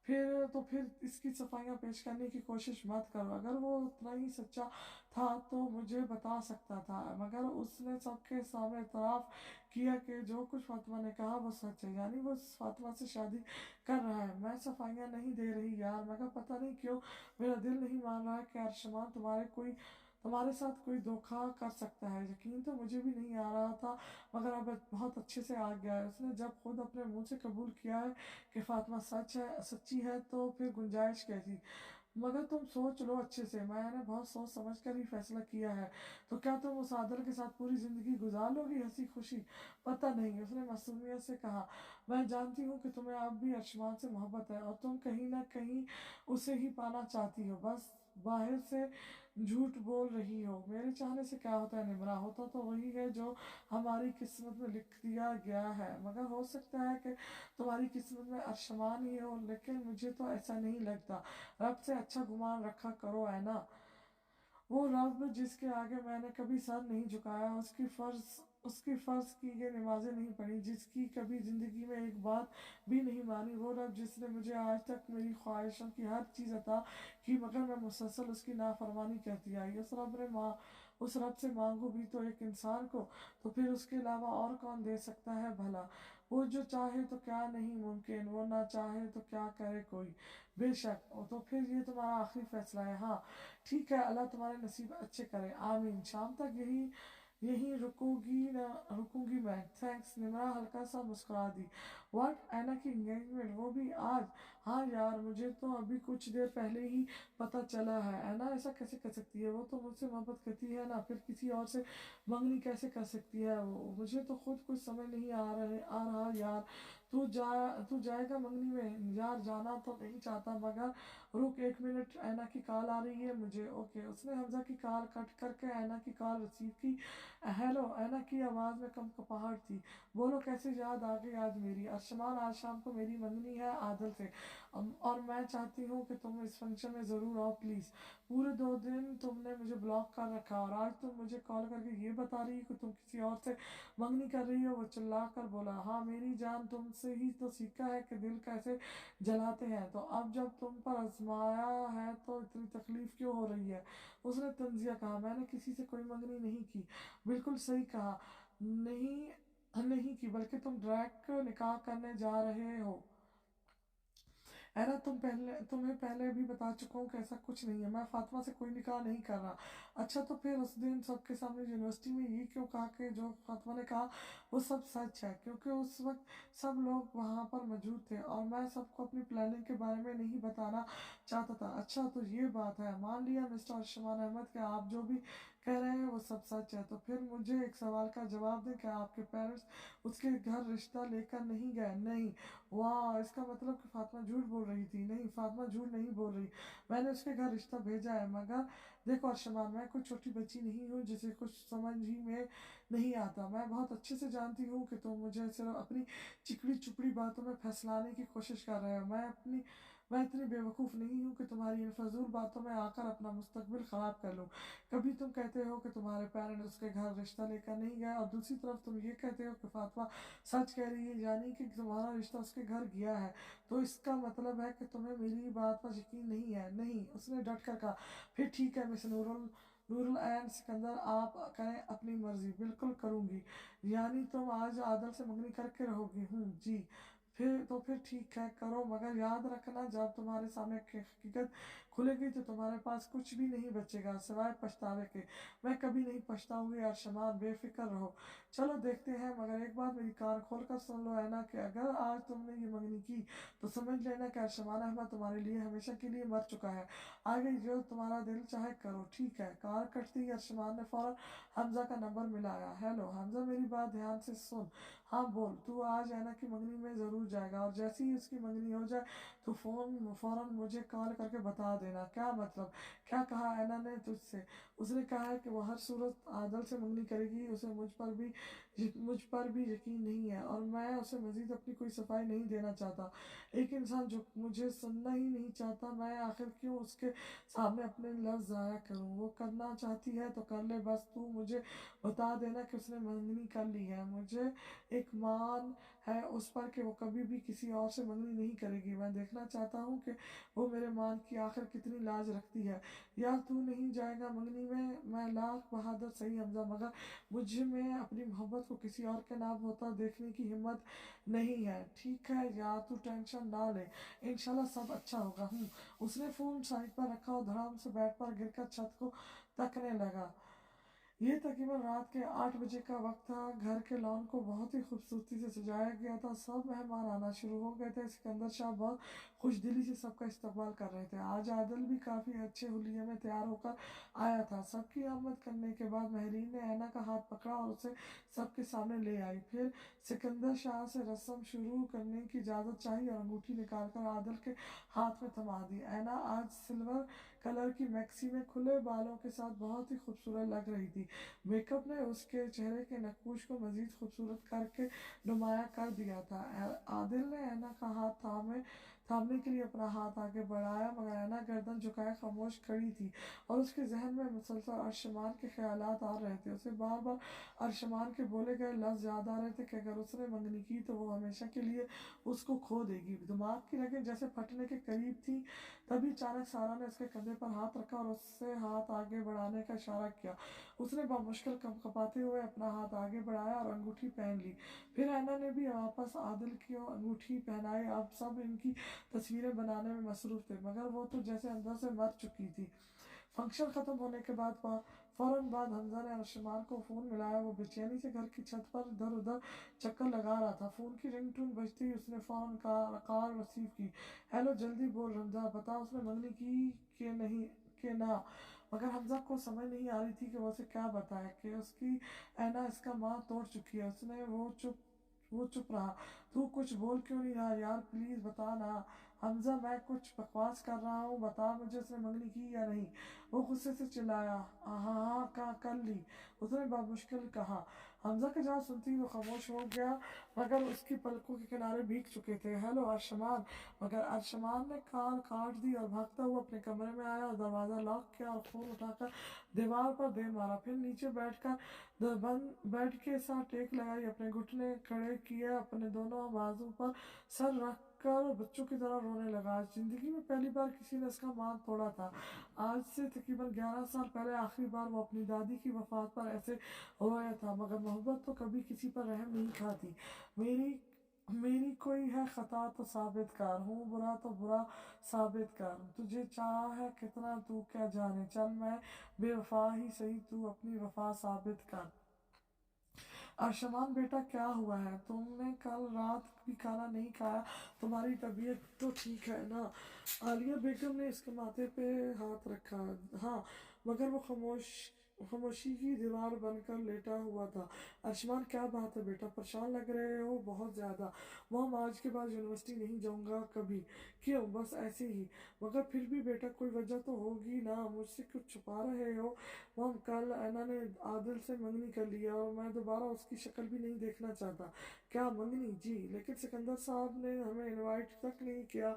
फिर इसकी सफाइयाँ पेश करने की कोशिश मत करो। अगर वो उतना ही सच्चा था तो मुझे बता सकता था, मगर उसने सबके सामने इतराफ़ किया कि जो कुछ फातिमा ने कहा वो सच है, यानी वो फातिमा से शादी कर रहा है। मैं सफाइयाँ नहीं दे रही यार, मगर पता नहीं क्यों मेरा दिल नहीं मान रहा कि अर्शमान तुम्हारे साथ कोई धोखा कर सकता है। यकीन तो मुझे भी नहीं आ रहा था, मगर अब बहुत अच्छे से आ गया है। उसने जब खुद अपने मुंह से कबूल किया है कि फातिमा सच्ची है, तो फिर गुंजाइश क्या थी? मगर तुम सोच लो अच्छे से, मैंने बहुत सोच समझ कर ही फैसला किया है। तो क्या तुम उस आदल के साथ पूरी ज़िंदगी गुजार लोगी हंसी खुशी? पता नहीं, उसने मासूमियत से कहा। मैं जानती हूँ कि तुम्हें अब भी अर्शमान से मोहब्बत है और तुम कहीं ना कहीं उसे ही पाना चाहती हो, बस बाहर से झूठ बोल रही हो। मेरे चाहने से क्या होता है निमरा, होता तो वही है जो हमारी किस्मत में लिख दिया गया है। मगर हो सकता है कि तुम्हारी किस्मत में अर्शमान ही हो, लेकिन मुझे तो ऐसा नहीं लगता। रब से अच्छा गुमान रखा करो, है ना? वो रब जिसके आगे मैंने कभी सर नहीं झुकाया, उसकी फर्ज की ये नमाजें नहीं पढ़ी, जिसकी कभी ज़िंदगी में एक बात भी नहीं मानी, वो रब जिसने मुझे आज तक मेरी ख्वाहिशों की हर चीज़ अता की, मगर मैं मुसलसल उसकी नाफरमानी करती आई। उस रब से मांगू भी तो एक इंसान को, तो फिर उसके अलावा और कौन दे सकता है भला? वो जो चाहे तो क्या नहीं मुमकिन, वो ना चाहे तो क्या करे कोई? बेशक। तो फिर ये तुम्हारा आखिरी फैसला है? हाँ ठीक है, अल्लाह तुम्हारे नसीब अच्छे करे, आमीन। शाम तक यही यहीं रुकूंगी मैं, थैंक्स। निम्रा हल्का सा मुस्कुरा दी। व्हाट, ऐना की एंगेजमेंट, वो भी आज? हाँ यार, मुझे तो अभी कुछ देर पहले ही पता चला है। ऐना ऐसा कैसे कर सकती है? वो तो मुझसे मोहब्बत करती है ना, फिर किसी और से मंगनी कैसे कर सकती है वो? मुझे तो खुद कुछ समझ नहीं आ रहा यार। तू जाएगा मंगनी में? यार जाना तो नहीं चाहता, मगर रुक एक मिनट, ऐना की कॉल आ रही है मुझे। ओके। उसने हमजा की कॉल कट करके ऐना की कॉल रिसीव की। हेलो। ऐना की आवाज़ में कम कपाहट थी। बोलो, कैसे याद आ गई आज मेरी? अर्शमान, आज शाम को मेरी मंगनी है आदल से, और मैं चाहती हूँ कि तुम इस फंक्शन में ज़रूर आओ प्लीज़। पूरे 2 दिन तुमने मुझे ब्लॉक कर रखा, और आज तुम मुझे कॉल करके ये बता रही हो कि तुम किसी और से मंगनी कर रही हो? वो चिल्ला कर बोला। हाँ मेरी जान, तुमसे ही तो सीखा है कि दिल कैसे जलाते हैं, तो अब जब तुम पर आजमाया है तो इतनी तकलीफ क्यों हो रही है? उसने तंजिया कहा। मैंने किसी से कोई मंगनी नहीं की। बिल्कुल सही कहा। नहीं, नहीं की, बल्कि तुम डायरेक्ट निकाह करने जा रहे हो। ऐना, तुम्हें पहले भी बता चुका हूँ कि ऐसा कुछ नहीं है। मैं फातिमा से कोई निकाह नहीं कर रहा। अच्छा, तो फिर उस दिन सबके सामने यूनिवर्सिटी में ये क्यों कहा कि जो फातिमा ने कहा वो सब सच है? क्योंकि उस वक्त सब लोग वहाँ पर मौजूद थे, और मैं सबको अपनी प्लानिंग के बारे में नहीं बताना चाहता था। अच्छा, तो ये बात है। मान लिया मिस्टर अरशमान अहमद कि आप जो भी कह रहे हैं वो सब सच है, तो फिर मुझे एक सवाल का जवाब दें कि आपके पेरेंट्स उसके घर रिश्ता लेकर नहीं गए? नहीं। वाह, इसका मतलब कि फातिमा झूठ बोल रही थी? नहीं, फातिमा झूठ नहीं बोल रही। मैंने उसके घर रिश्ता भेजा है। मगर देखो अर्शमान, मैं कोई छोटी बच्ची नहीं हूँ जिसे कुछ समझ ही में नहीं आता। मैं बहुत अच्छे से जानती हूँ कि तुम मुझे सिर्फ अपनी चिकड़ी चुपड़ी बातों में फंसलाने की कोशिश कर रहे हो। मैं इतनी बेवकूफ़ नहीं हूँ कि तुम्हारी इन फजूल बातों में आकर अपना मुस्तकबिल ख़राब कर लूँ। कभी तुम कहते हो कि तुम्हारे पेरेंट्स उसके घर रिश्ता लेकर नहीं गए, और दूसरी तरफ तुम ये कहते हो कि फातिमा सच कह रही है, यानी कि तुम्हारा रिश्ता उसके घर गया है। तो इसका मतलब है कि तुम्हें मेरी बात पर यकीन नहीं है? नहीं, उसने डट कर कहा। फिर ठीक है मिस नूरुल एंड सिकंदर, आप करें अपनी मर्जी। बिल्कुल करूँगी। यानी तुम आज आदल से मंगनी करके रहोगी? जी। फिर ठीक है, करो, मगर याद रखना जब तुम्हारे सामने हकीकत खुलेगी तो तुम्हारे पास कुछ भी नहीं बचेगा सिवाय पछतावे के। मैं कभी नहीं पछताऊंगी अर्शमान, बेफिक्र रहो। चलो देखते हैं, मगर एक बात मेरी कान खोल कर सुन लो है ना, कि अगर आज तुमने ये मंगनी की तो समझ लेना कि अरशमान अहमद तुम्हारे लिए हमेशा के लिए मर चुका है। आगे जो तुम्हारा दिल चाहे करो, ठीक है? कार कटती ही अरशमान ने फौरन हमजा का नंबर मिलाया। हेलो हमजा, मेरी बात ध्यान से सुन। हाँ बोल। तू आज ऐना की मंगनी में ज़रूर जाएगा, और जैसे ही उसकी मंगनी हो जाए तो फ़ौरन मुझे कॉल करके बता देना। क्या मतलब? क्या कहा ऐना ने तुझसे? उसने कहा है कि वह हर सूरत आदल से मंगनी करेगी। उसे मुझ पर भी यकीन नहीं है, और मैं उसे मज़ीद अपनी कोई सफाई नहीं देना चाहता। एक इंसान जो मुझे सुनना ही नहीं चाहता, मैं आखिर क्यों उसके सामने अपने लफ्ज़ ज़ाया करूं? वो करना चाहती है तो कर ले, बस तू मुझे बता देना कि उसने मंगनी कर ली है। मुझे एक मान है उस पर कि वो कभी भी किसी और से मंगनी नहीं करेगी। मैं देखना चाहता हूँ कि वो मेरे मान की आखिर कितनी लाज रखती है। यार तू नहीं जाएगा मंगनी में? मैं लाख बहादुर सही हमजा, मगर मुझ में अपनी मोहब्बत को किसी और के नाम होता देखने की हिम्मत नहीं है। ठीक है यार, तू टेंशन ना ले, इंशाल्लाह सब अच्छा होगा। उसने फ़ोन साइड पर रखा और धड़ाम से बेड पर गिरकर छत को तकने लगा। ये तकरीबन रात के 8 बजे का वक्त था। घर के लॉन को बहुत ही खूबसूरती से सजाया गया था। सब मेहमान आना शुरू हो गए थे। सिकंदर शाह बहुत खुश दिली से सबका इस्तकबाल कर रहे थे। आज आदिल भी काफ़ी अच्छे हुलिये में तैयार होकर आया था। सबकी आमद करने के बाद महरीन ने ऐना का हाथ पकड़ा और उसे सबके सामने ले आई। फिर सिकंदर शाह से रस्म शुरू करने की इजाज़त चाही और अंगूठी निकालकर आदिल के हाथ में थमा दी। ऐना आज सिल्वर कलर की मैक्सी में खुले बालों के साथ बहुत ही खूबसूरत लग रही थी। मेकअप ने उसके चेहरे के नक्कूश को मजीद खूबसूरत करके नुमाया कर दिया था। आदिल ने ऐना का हाथ थामने के लिए अपना हाथ आगे बढ़ाया, मगर ऐना गर्दन झुकाए खामोश खड़ी थी, और उसके जहन में मुसलसल अर्शमान के ख्यालात आ रहे थे। उसे बार बार अर्शमान के बोले गए लफ्ज़ याद आ रहे थे कि अगर उसने मंगनी की तो वो हमेशा के लिए उसको खो देगी। दिमाग की रगें जैसे फटने के करीब थी। तभी अचानक सारा ने उसके कंधे पर हाथ रखा और उससे हाथ आगे बढ़ाने का इशारा किया। उसने बामुश्किल कँपाते हुए अपना हाथ आगे बढ़ाया और अंगूठी पहन ली। फिर ऐना ने भी वापस आदिल की अंगूठी पहनाई। अब सब इनकी तस्वीरें बनाने में मसरूफ थे, मगर वो तो जैसे अंदर से मर चुकी थी। फंक्शन ख़त्म होने के बाद فوراً بعد حمزہ نے ارشمان کو فون ملایا۔ وہ بے چینی سے گھر کی چھت پر ادھر ادھر چکر لگا رہا تھا۔ فون کی رنگ ٹون بجتی ہی اس نے فوراً کال ریسیو کی۔ ہیلو، جلدی بول حمزہ، بتا اس نے منگنی کی کہ نہیں کہ نہ؟ مگر حمزہ کو سمجھ نہیں آ رہی تھی کہ وہ اسے کیا بتائے کہ اس کی اینا اس کا ماں توڑ چکی ہے۔ وہ چپ رہا۔ تو کچھ بول کیوں نہیں رہا یار، پلیز بتا نا۔ حمزہ میں کچھ بکواس کر رہا ہوں، بتا مجھے اس نے منگنی کی یا نہیں؟ وہ غصے سے چلایا۔ ہاں کر لی، اس نے بمشکل کہا۔ حمزہ کا جواب سنتے ہی وہ خاموش ہو گیا، مگر اس کی پلکوں کے کنارے بھیگ چکے تھے۔ ہیلو ارشمان۔ مگر ارشمان نے کال کاٹ دی اور بھاگتا ہوا اپنے کمرے میں آیا اور دروازہ لاک کیا اور فون اٹھا کر دیوار پر دے مارا۔ پھر نیچے بیٹھ کر بند بیڈ کے ساتھ ٹیک لگائی، اپنے گھٹنے کھڑے کیے، اپنے دونوں بازو پر سر رکھ کر بچوں کی طرح رونے لگا۔ آج زندگی میں پہلی بار کسی نے اس کا مان توڑا تھا۔ آج سے تقریباً 11 سال پہلے آخری بار وہ اپنی دادی کی وفات پر ایسے رویا تھا۔ مگر محبت تو کبھی کسی پر رحم نہیں کھاتی۔ میری کوئی ہے خطا تو ثابت کر، ہوں برا تو برا ثابت کر، تجھے چاہا ہے کتنا تو کیا جانے، چل میں بے وفا ہی سہی تو اپنی وفا ثابت کر۔ ارشمان بیٹا کیا ہوا ہے؟ تم نے کل رات بھی کھانا نہیں کھایا، تمہاری طبیعت تو ٹھیک ہے نا؟ عالیہ بیگم نے اس کے ماتھے پہ ہاتھ رکھا۔ ہاں، مگر وہ خاموشی کی دیوار بن کر لیٹا ہوا تھا۔ ارشمان کیا بات ہے بیٹا، پریشان لگ رہے ہو بہت زیادہ۔ مام آج کے بعد یونیورسٹی نہیں جاؤں گا کبھی۔ کیوں؟ بس ایسے ہی۔ مگر پھر بھی بیٹا کوئی وجہ تو ہوگی نا، مجھ سے کچھ چھپا رہے ہو؟ مام کل اینا نے عادل سے منگنی کر لی ہے اور میں دوبارہ اس کی شکل بھی نہیں دیکھنا چاہتا۔ کیا منگنی؟ جی، لیکن سکندر صاحب نے ہمیں انوائٹ تک نہیں کیا۔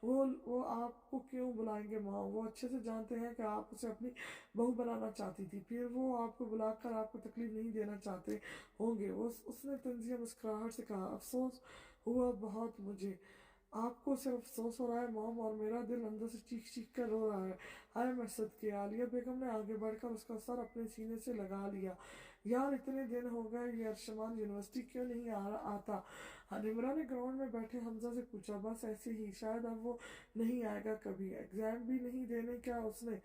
وہ آپ کو کیوں بلائیں گے ماں؟ وہ اچھے سے جانتے ہیں کہ آپ اسے اپنی بہو بنانا چاہتی تھی، پھر وہ آپ کو بلا کر آپ کو تکلیف نہیں دینا چاہتے ہوں گے۔ اس نے طنزیہ مسکراہٹ سے کہا۔ افسوس ہوا بہت مجھے۔ آپ کو صرف افسوس ہو رہا ہے مام، اور میرا دل اندر سے چیخ چیخ کر رو رہا ہے۔ ہائے میں صدقے۔ عالیہ بیگم نے آگے بڑھ کر اس کا سر اپنے سینے سے لگا لیا۔ یار اتنے دن ہو گئے، یہ ارشمان یونیورسٹی کیوں نہیں آتا؟ نمرہ نے گراؤنڈ میں بیٹھے حمزہ سے پوچھا۔ بس ایسے ہی، شاید اب وہ نہیں آئے گا کبھی۔ ایگزام بھی نہیں دینے کیا اس نے؟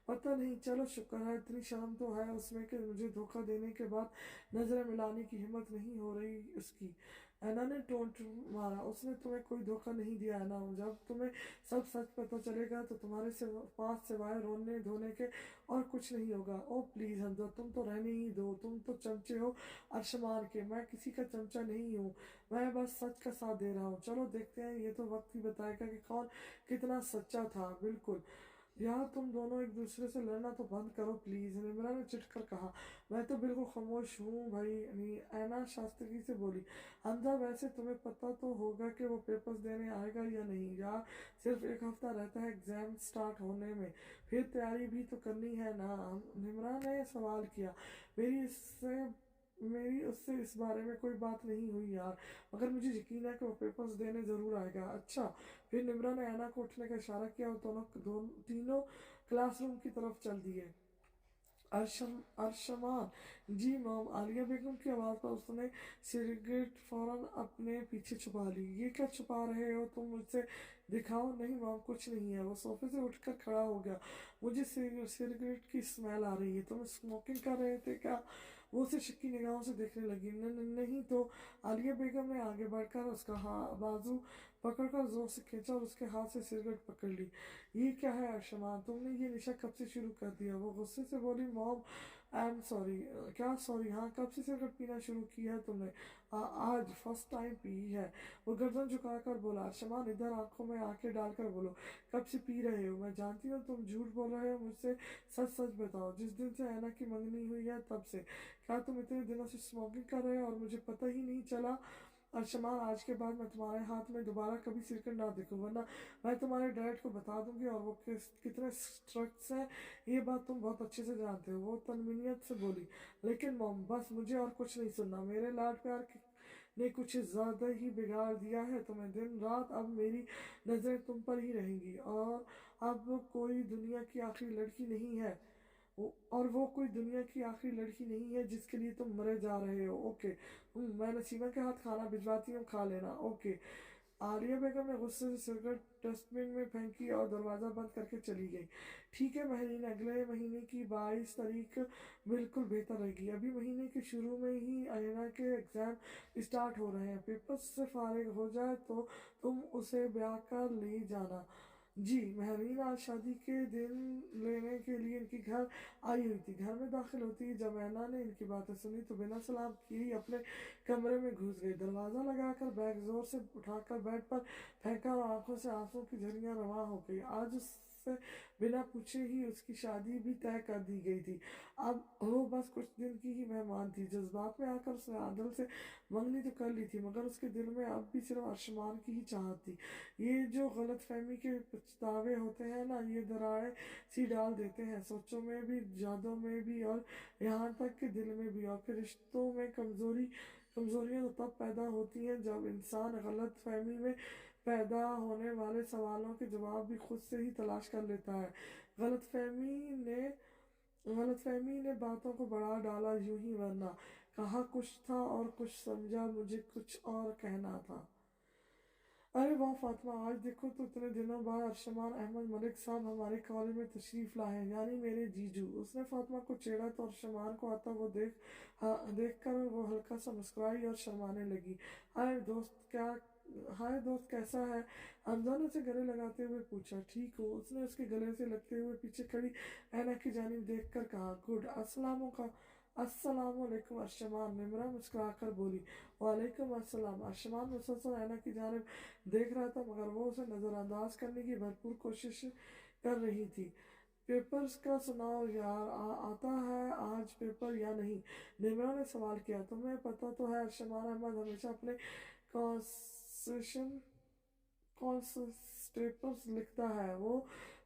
پتہ نہیں، چلو شکر ہے، اتنی شرم تو ہے اس میں کہ مجھے دھوکہ دینے کے بعد نظریں ملانے کی ہمت نہیں ہو رہی اس کی۔ اینا نے ٹونٹ مارا۔ اس نے تمہیں کوئی دھوکہ نہیں دیا اینا، جب تمہیں سب سچ پتہ چلے گا تو تمہارے پاس سوائے رونے دھونے کے اور کچھ نہیں ہوگا۔ او پلیز حمزہ، تم تو رہنے ہی دو، تم تو چمچے ہو ارشمان کے، میں کسی کا چمچہ نہیں ہوں، میں بس سچ کا ساتھ دے رہا ہوں۔ چلو دیکھتے ہیں، یہ تو وقت ہی بتائے گا کہ کون کتنا سچا تھا۔ بالکل یار، تم دونوں ایک دوسرے سے لڑنا تو بند کرو پلیز، نمرہ نے چڑھ کر کہا۔ میں تو بالکل خاموش ہوں بھائی، اینا شائستگی سے بولی۔ حمزہ ویسے تمہیں پتہ تو ہوگا کہ وہ پیپرز دینے آئے گا یا نہیں؟ یار صرف ایک ہفتہ رہتا ہے ایگزام سٹارٹ ہونے میں، پھر تیاری بھی تو کرنی ہے نا؟ نمرہ نے سوال کیا۔ میری اس سے اس بارے میں کوئی بات نہیں ہوئی یار، مگر مجھے یقین ہے کہ وہ پیپرز دینے ضرور آئے گا۔ اچھا۔ پھر نمرہ نے اینا کو اٹھنے کا اشارہ کیا اور تینوں کلاس روم کی طرف چل دیے۔ ارشمان جی مام۔ عالیہ بیگم کی آواز پر اس نے سگریٹ فوراً اپنے پیچھے چھپا لی۔ یہ کیا چھپا رہے ہو تم مجھ سے؟ دکھاؤ۔ نہیں مام، کچھ نہیں ہے۔ وہ صوفے سے اٹھ کر کھڑا ہو گیا۔ مجھے سگریٹ کی اسمیل آ رہی ہے، تم اسموکنگ کر رہے تھے کیا؟ وہ اسے شکی نگاہوں سے دیکھنے لگی۔ نہیں تو۔ عالیہ بیگم نے آگے بڑھ کر اس کا بازو پکڑ کر زور سے کھینچا اور اس کے ہاتھ سے سگریٹ پکڑ لی۔ یہ کیا ہے ارشمان، تم نے یہ نشہ کب سے شروع کر دیا؟ وہ غصے سے بولی۔ مام آئی ایم سوری۔ کیا سوری؟ ہاں، کب سے سگریٹ پینا شروع کی ہے تم نے؟ آج فرسٹ ٹائم پی ہے۔ وہ گردن جھکا کر بولا۔ ارشمان ادھر آنکھوں میں آنکھیں ڈال کر بولو، کب سے پی رہے ہو؟ میں جانتی ہوں تم جھوٹ بول رہے ہو مجھ سے، سچ سچ بتاؤ۔ جس دن سے اینا کی منگنی ہوئی ہے تب سے؟ کیا تم اتنے دنوں سے اسموکنگ کر رہے ہو اور مجھے پتہ ہی نہیں چلا؟ ارشمان آج کے بعد میں تمہارے ہاتھ میں دوبارہ کبھی سگریٹ نہ دیکھوں، ورنہ میں تمہارے ڈیڈ کو بتا دوں گی، اور وہ کتنے اسٹرکٹ ہیں یہ بات تم بہت اچھے سے جانتے ہو۔ وہ تنمنیت سے بولی۔ لیکن مام بس مجھے اور کچھ نہیں سننا، میرے لاڈ پیار نے کچھ زیادہ ہی بگاڑ دیا ہے تمہیں دن رات، اب میری نظریں تم پر ہی رہیں گی، اور اب کوئی دنیا کی آخری لڑکی نہیں ہے، اور وہ کوئی دنیا کی آخری لڑکی نہیں ہے جس کے لیے تم مرے جا رہے ہو۔ اوکے، میں نسیمہ کے ہاتھ کھانا بھجواتی ہوں، کھا لینا۔ اوکے۔ आलिया बेगम ने गुस्से से सिगरेट डस्टबिन में फेंकी और दरवाज़ा बंद करके चली गई। ठीक है महरीन, अगले महीने की 22 तारीख बिल्कुल बेहतर रहेगी। अभी महीने के शुरू में ही आयना के एग्ज़ाम स्टार्ट हो रहे हैं। पेपर से फारिग हो जाए तो तुम उसे ब्याह कर ले जाना। जी। महरीन आज शादी के दिन लेने के लिए इनके घर आई हुई थी। घर में दाखिल होती ही जब ऐना ने इनकी बातें सुनी तो बिना सलाम किए ही अपने कमरे में घुस गई। दरवाज़ा लगाकर बैग जोर से उठाकर बेड पर फेंका और आंखों से आंसू की झरियां रवा हो गई। आज उससे बिना पूछे ही उसकी शादी भी तय कर दी गई थी। अब वो बस कुछ दिन की ही मेहमान थी। जज्बात में आकर उसने आदल से मंगनी तो कर ली थी, मगर उसके दिल में अब भी सिर्फ अरशमान की ही चाहत थी। ये जो गलत फहमी के पछतावे होते हैं ना, ये दरारें सी डाल देते हैं, सोचों में भी, यादों में भी, और यहाँ तक कि दिल में भी। और फिर रिश्तों में कमजोरियां तो तब पैदा होती हैं जब इंसान गलत फहमी में पैदा होने वाले सवालों के जवाब भी खुद से ही तलाश कर लेता है। गलतफहमी ने बातों को बढ़ा डाला यूं ही, वरना कहा कुछ था और कुछ समझा मुझे कुछ और कहना था। अरे वाह फातिमा, आज देखो तो इतने दिनों बाद अरशमान अहमद मलिक साहब हमारे कॉलेज में तशरीफ़ लाए हैं, यानी मेरे जीजू। उसने फातिमा को छेड़ा तो अरशमान को आता वो देख कर वो हल्का सा मुस्कुराई और शर्माने लगी। हाय दोस्त, हाय दोस्त, कैसा है? हमजा ने उसे गले लगाते हुए पूछा। ठीक हो, उसने उसके गले से लगते हुए पीछे खड़ी ऐना की जानिब देख कर कहा। गुड। अस्सलामुअलैकुम अरशमान, निमरा मुस्कुराकर बोली। वालेकुम अस्सलाम। अरशमान मुसलसल ऐना की जानिब देख रहा था, मगर वो उसे नज़रअंदाज करने की भरपूर कोशिश कर रही थी। पेपर्स का सुनाओ यार, आता है आज पेपर या नहीं? निमरा ने सवाल किया। तुम्हें पता तो है अरशमान अहमद हमेशा अपने कॉन्सेशन कॉन्सेप्ट्स लिखता है। वो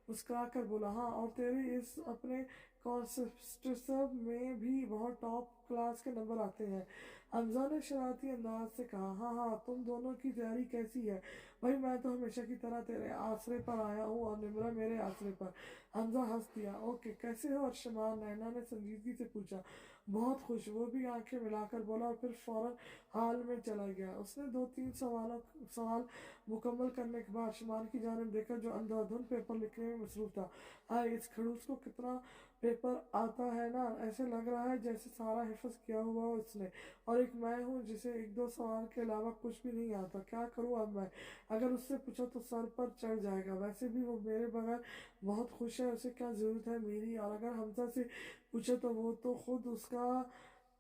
मुस्कुरा कर बोला। हाँ, और तेरे इस अपने कॉन्सेप्ट्स में भी बहुत टॉप क्लास के नंबर आते हैं। हमजा ने शरारती अंदाज से कहा। हाँ हाँ, तुम दोनों की तैयारी कैसी है? भाई मैं तो हमेशा की तरह तेरे आसरे पर आया हूँ और निमरा मेरे आसरे पर। हमजा हंस दिया। ओके, कैसे हो अरशमान? नैना ने संजीदगी से पूछा। बहुत खुश, वो भी आंखें मिलाकर बोला और फिर फौरन हाल में चला गया। उसने 2-3 सवाल मुकम्मल करने के बाद आसमान की जानिब देखा जो अंधाधुंध पेपर लिखने में मसरूफ था। हाय, इस खड़ूस को कितना पेपर आता है ना, ऐसे लग रहा है जैसे सारा हिफ्ज किया हुआ हो इसने। और एक मैं हूँ जिसे 1-2 सवाल के अलावा कुछ भी नहीं आता। क्या करूँ अब मैं? अगर उससे पूछा तो सर पर चढ़ जाएगा। वैसे भी वो मेरे बगैर बहुत खुश है, उसे क्या ज़रूरत है मेरी? और अगर हमजा से पूछे तो वो तो खुद उसका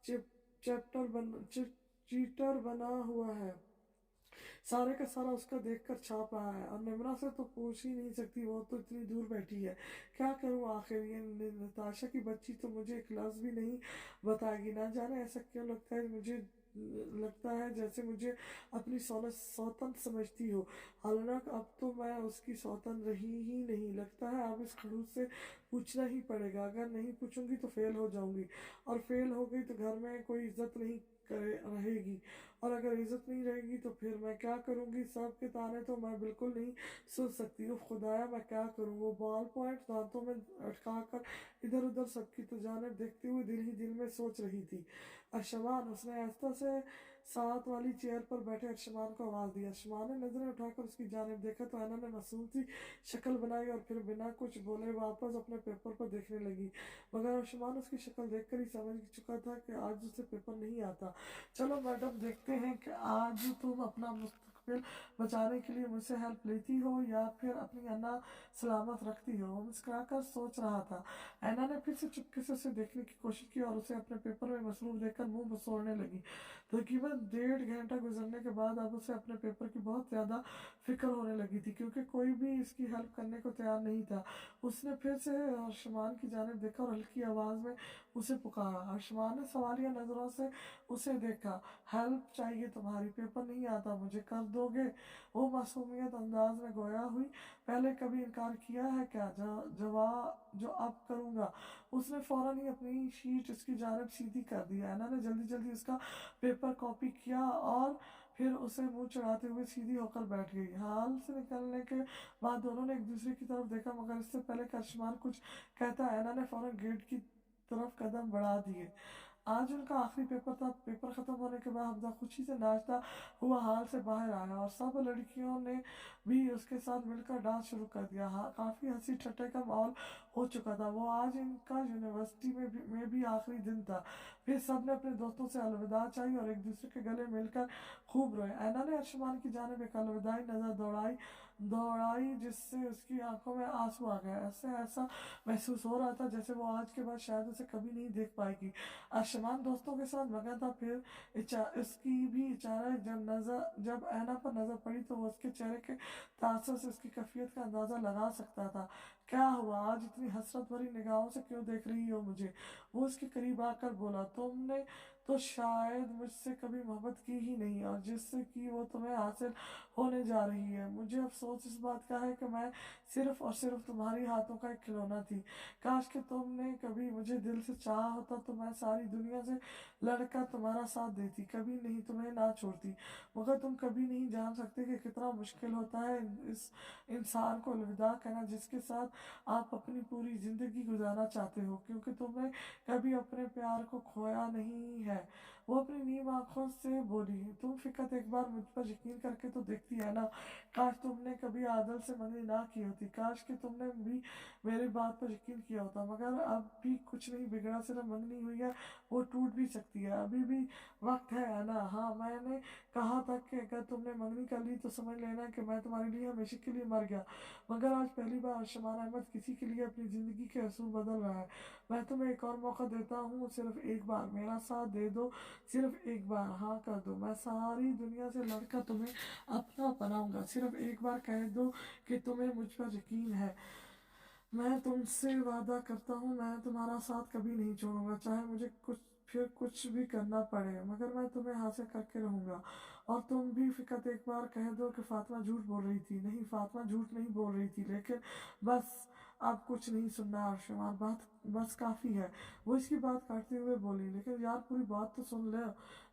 चिप चैप्टर बन चीटर बना हुआ है, सारे का सारा उसका देखकर छाप रहा है। और निम्रा से तो पूछ ही नहीं सकती, वो तो इतनी दूर बैठी है। क्या करूं आखिर? ये नताशा की बच्ची तो मुझे एक लफ्ज़ भी नहीं बताएगी। ना जाने ऐसा क्यों लगता है मुझे, लगता है जैसे मुझे अपनी सौतन समझती हो। हालांकि अब तो मैं उसकी सौतन रही ही नहीं। लगता है अब इस खड़ूस से पूछना ही पड़ेगा। अगर नहीं पूछूंगी तो फेल हो जाऊंगी, और फेल हो गई तो घर में कोई इज्जत नहीं करे रहेगी, और अगर इज्जत नहीं रहेगी तो फिर मैं क्या करूंगी? सब के ताने तो मैं बिल्कुल नहीं सुन सकती। उफ खुदाया, मैं क्या करूं? वो बॉल पॉइंट दांतों में अटका कर इधर उधर सबकी तो जाने देखते हुए दिल ही दिल में सोच रही थी। अरशमान, उसने आस्था से साथ वाली चेयर पर बैठे अरशमान को आवाज़ दी। अरशमान ने नजरें उठाकर उसकी जानिब देखा तो ऐना ने मासूम सी शक्ल बनाई और फिर बिना कुछ बोले वापस अपने पेपर पर देखने लगी। मगर अरशमान उसकी शक्ल देखकर ही समझ चुका था कि आज उसे पेपर नहीं आता। चलो मैडम, देखते हैं कि आज तुम अपना मुस्तकबिल बचाने के लिए मुझसे हेल्प लेती हो या फिर अपनी अन्ना सलामत रखती हो। वो मुस्कुराकर सोच रहा था। ऐना ने फिर से चुपके से उसे देखने की कोशिश की और उसे अपने पेपर में मसरूफ देखकर मुंह मसोड़ने लगी। तकरीबन 1.5 घंटा गुजरने के बाद अब उसे अपने पेपर की बहुत ज़्यादा फिक्र होने लगी थी, क्योंकि कोई भी इसकी हेल्प करने को तैयार नहीं था। उसने फिर से आसमान की जानिब देखा और हल्की आवाज़ में उसे पुकारा। आसमान ने सवालिया नज़रों से उसे देखा। हेल्प चाहिए तुम्हारी? पेपर नहीं आता मुझे, कर दोगे? वो मासूमियत अंदाज में गोया हुई। पहले कभी इनकार किया है क्या? जवाब जो अब करूँगा। उसने फौरन ही अपनी शीट उसकी जानिब सीधी कर दी। ऐना ने जल्दी जल्दी उसका पेपर कॉपी किया और फिर उसे मुंह चढ़ाते हुए सीधी होकर बैठ गई। हाल से निकलने के बाद दोनों ने एक दूसरे की तरफ देखा, मगर इससे पहले कि अरशमान कुछ कहता ऐना ने फौरन गेट की तरफ कदम बढ़ा दिए। आज उनका आखिरी पेपर था। पेपर ख़त्म होने के बाद हमजा खुशी से नाचता हुआ हाल से बाहर आया और सब लड़कियों ने भी उसके साथ मिलकर डांस शुरू कर दिया। हाँ, काफ़ी हंसी ठट्टे का माहौल हो चुका था। वो आज इनका यूनिवर्सिटी में भी आखिरी दिन था। फिर सब ने अपने दोस्तों से अलविदा चाही और एक दूसरे के गले मिलकर खूब रोए। ऐना ने अर्शमान की जानिब एक अलविदाई नज़र दौड़ाई जिससे उसकी आंखों में आंसू आ गए। ऐसा महसूस हो रहा था जैसे वो आज के बाद शायद उसे कभी नहीं देख पाएगी। अर्शमान दोस्तों के साथ मगन था। फिर उसकी भी अचानक जब ऐना पर नजर पड़ी तो वो उसके चेहरे के तासुर से उसकी कैफियत का अंदाजा लगा सकता था। क्या हुआ, आज इतनी हसरत भरी निगाहों से क्यों देख रही हो मुझे? वो उसके करीब आकर बोला, तुमने तो शायद मुझसे कभी मोहब्बत की ही नहीं और जिससे कि वो तुम्हें हासिल होने जा रही है। मुझे अफसोस इस बात का है कि मैं सिर्फ और सिर्फ तुम्हारी हाथों का एक खिलौना थी। काश कि तुमने कभी मुझे दिल से चाहा होता तो मैं सारी दुनिया से लड़कर तुम्हारा साथ देती, कभी नहीं तुम्हें ना छोड़ती। मगर तुम कभी नहीं जान सकते कि कितना मुश्किल होता है इस इंसान को अलविदा कहना जिसके साथ आप अपनी पूरी जिंदगी गुजारना चाहते हो, क्योंकि तुमने कभी अपने प्यार को खोया नहीं है। वो अपनी नीम आंखों से बोली, तुम फिकत एक बार मुझ पर यकीन करके तो देखती है ना। काश तुमने कभी आदल से मंगनी ना की होती, काश कि तुमने भी मेरी बात पर यकीन किया होता। मगर अब भी कुछ नहीं बिगड़ा, सिर्फ मंगनी हुई है, वो टूट भी सकती है, अभी भी वक्त है ना। हाँ, मैंने कहा था कि अगर तुमने मंगनी कर ली तो समझ लेना कि मैं तुम्हारे लिए हमेशा के लिए मर गया। मगर आज पहली बार अर्शमान अहमद किसी के लिए अपनी ज़िंदगी के असूल बदल रहा है। मैं तुम्हें एक और मौका देता हूँ, सिर्फ एक बार मेरा साथ दे दो, सिर्फ एक बार हाँ कर दो। मैं सारी दुनिया से लड़कर तुम्हें अपना बनाऊंगा। सिर्फ एक बार कह दो कि तुम्हें मुझ पर यकीन है। मैं तुमसे वादा करता हूँ मैं तुम्हारा साथ कभी नहीं छोड़ूंगा, चाहे मुझे कुछ भी करना पड़े, मगर मैं तुम्हें हासिल करके रहूंगा। और तुम भी फिकत एक बार कह दो कि फातिमा झूठ बोल रही थी। नहीं, फातिमा झूठ नहीं बोल रही थी, लेकिन बस अब कुछ नहीं सुनना अर्शमान, बात बस काफ़ी है। वो इसकी बात काटते हुए बोली, लेकिन यार पूरी बात तो सुन ले।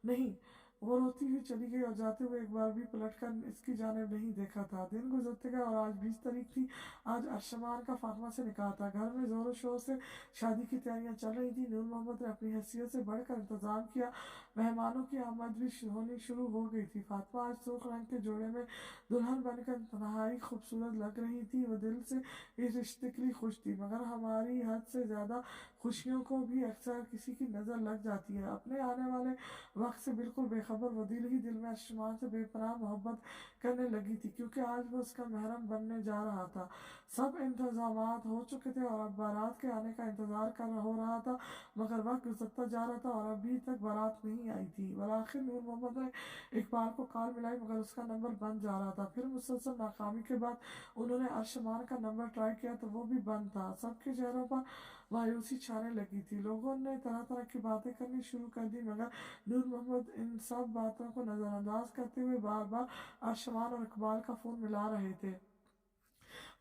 नहीं, वो रोती हुई चली गई और जाते हुए एक बार भी पलटकर इसकी जानिब नहीं देखा था। दिन गुजरते गए और आज 20 तारीख थी। आज अर्शमान का फातिमा से निकाह था। घर में जोरों शोर से शादी की तैयारियां चल रही थी। नूर मोहम्मद ने अपनी हैसियत से बढ़कर इंतजाम किया। मेहमानों की आमद भी होनी शुरू हो गई थी। फातिमा आज सुर्ख रंग के जोड़े में दुल्हन बनकर तनहाई खूबसूरत लग रही थी। वो दिल से इस रिश्ते के लिए खुश थी, मगर हमारी हद से ज़्यादा खुशियों को भी अक्सर किसी की नज़र लग जाती है। अपने आने वाले वक्त से बिल्कुल बेखबर वो दिल ही दिल में अर्शमान से बेपनाह मोहब्बत करने लगी थी, क्योंकि आज वो उसका महरम बनने जा रहा था। सब इंतजामात हो चुके थे और अब बारात के आने का इंतजार हो रहा था। मगर वक्त गुजरता जा रहा था और अभी तक बारात नहीं आई थी। वलाखिर नूर मोहम्मद ने इकबाल को कॉल मिलाई, मगर उसका नंबर बंद जा रहा था। फिर मुसलसल नाकामी के बाद उन्होंने अर्शमान का नंबर ट्राई किया तो वो भी बंद था। सबके चेहरों पर मायूसी छाने लगी थी। लोगों ने तरह तरह की बातें करनी शुरू कर दी, मगर नूर मोहम्मद इन सब बातों को नज़रअंदाज करते हुए बार बार अर्शमान और इकबाल का फ़ोन मिला रहे थे।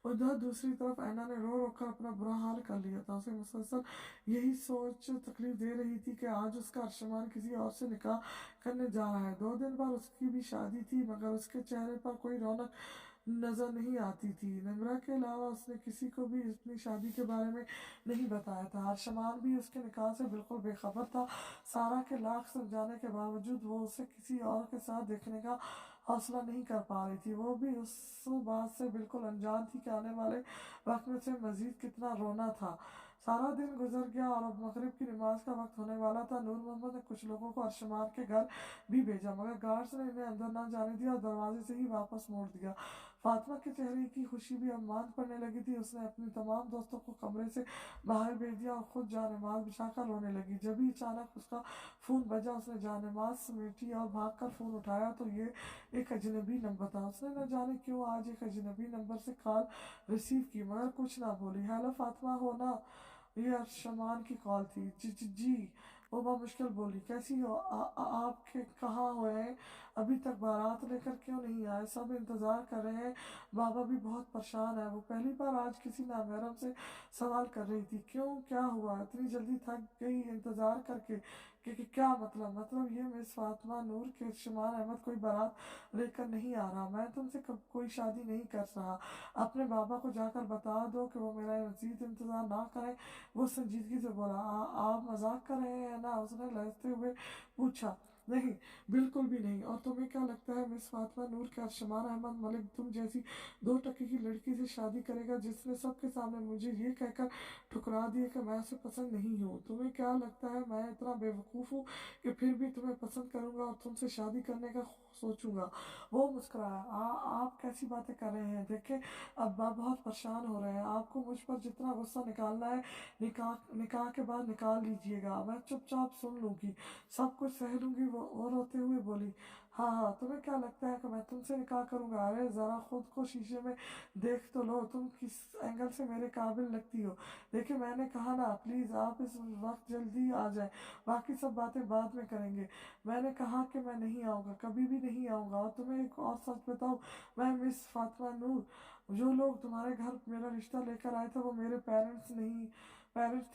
उधर दूसरी तरफ ऐना ने रो रो कर अपना बुरा हाल कर लिया था। उसे मुसलसल यही सोच तकलीफ दे रही थी कि आज उसका अर्शमान किसी और से निकाह करने जा रहा है। 2 दिन बाद उसकी भी शादी थी, मगर उसके चेहरे पर कोई रौनक नजर नहीं आती थी। निम्रा के अलावा उसने किसी को भी अपनी शादी के बारे में नहीं बताया था। अर्शमान भी उसके निकाह से बिल्कुल बेखबर था। सारा के लाख समझाने के बावजूद वो उसे किसी और के साथ देखने का हौसला नहीं कर पा रही थी। वो भी उस बात से बिल्कुल अनजान थी कि आने वाले वक्त में से मजीद कितना रोना था। सारा दिन गुजर गया और अब मगरिब की नमाज का वक्त होने वाला था। नूर मोहम्मद ने कुछ लोगों को अर्शमान के घर भी भेजा, मगर गार्ड्स ने इन्हें अंदर ना जाने दिया और दरवाजे से ही वापस मोड़ दिया। फातिमा के चेहरे की खुशी भी अब मांद पड़ने लगी थी। उसने अपने तमाम दोस्तों को कमरे से बाहर भेज दिया और खुद जानेमाज बिछाकर रोने लगी। जब ही अचानक उसका फ़ोन बजा, उसने जानेमाज समेटी और भागकर फ़ोन उठाया तो ये एक अजनबी नंबर था। उसने न जाने क्यों आज एक अजनबी नंबर से कॉल रिसीव की, मगर कुछ ना बोली। हेलो फातिमा हो ना? ये अर्शमान की कॉल थी। जी जी जी, वो बहुत मुश्किल बोली, कैसी हो? आपके कहाँ हुए हैं? अभी तक बारात लेकर क्यों नहीं आए? सब इंतज़ार कर रहे हैं, बाबा भी बहुत परेशान है। वो पहली बार आज किसी नामहरम से सवाल कर रही थी, क्यों, क्या हुआ? इतनी जल्दी थक गई इंतज़ार करके? कि क्या मतलब ये मिस फातिमा नूर के अर्शमान अहमद कोई बारात लेकर नहीं आ रहा, मैं तुमसे कोई शादी नहीं कर रहा, अपने बाबा को जाकर बता दो कि वो मेरा मजीद इंतज़ार ना करें। वो संजीदगी से बोला, आप मजाक कर रहे हैं ना? उसने लहजते हुए पूछा। नहीं, बिल्कुल भी नहीं। और तुम्हें क्या लगता है मिस फातिमा नूर के अर्शमान अहमद मलिक तुम जैसी 2 टके की लड़की से शादी करेगा, जिसने सबके सामने मुझे ये कहकर ठुकरा दिया कि मैं उसे पसंद नहीं हूँ? तुम्हें क्या लगता है मैं इतना बेवकूफ़ हूँ कि फिर भी तुम्हें पसंद करूँगा और तुमसे शादी करने का सोचूंगा? वो मुस्कुराया। आप कैसी बातें कर रहे हैं? देखें, अब्बा बहुत परेशान हो रहे हैं, आपको मुझ पर जितना गुस्सा निकालना है निकाह निकाह के बाद निकाल लीजिएगा, मैं चुपचाप सुन लूँगी, सब कुछ सह लूँगी। वो रोते हुए बोली, हाँ हाँ, तुम्हें क्या लगता है कि मैं तुमसे निकाह करूँगा? अरे ज़रा खुद को शीशे में देख तो लो, तुम किस एंगल से मेरे काबिल लगती हो। देखिए, मैंने कहा ना, प्लीज़ आप इस वक्त जल्दी आ जाए, बाकी सब बातें बाद में करेंगे। मैंने कहा कि मैं नहीं आऊँगा, कभी भी नहीं आऊँगा। और तुम्हें एक और सच बताऊँ, मैं मिस फातिमा नूर, जो लोग तुम्हारे घर मेरा रिश्ता लेकर आए थे वो मेरे पेरेंट्स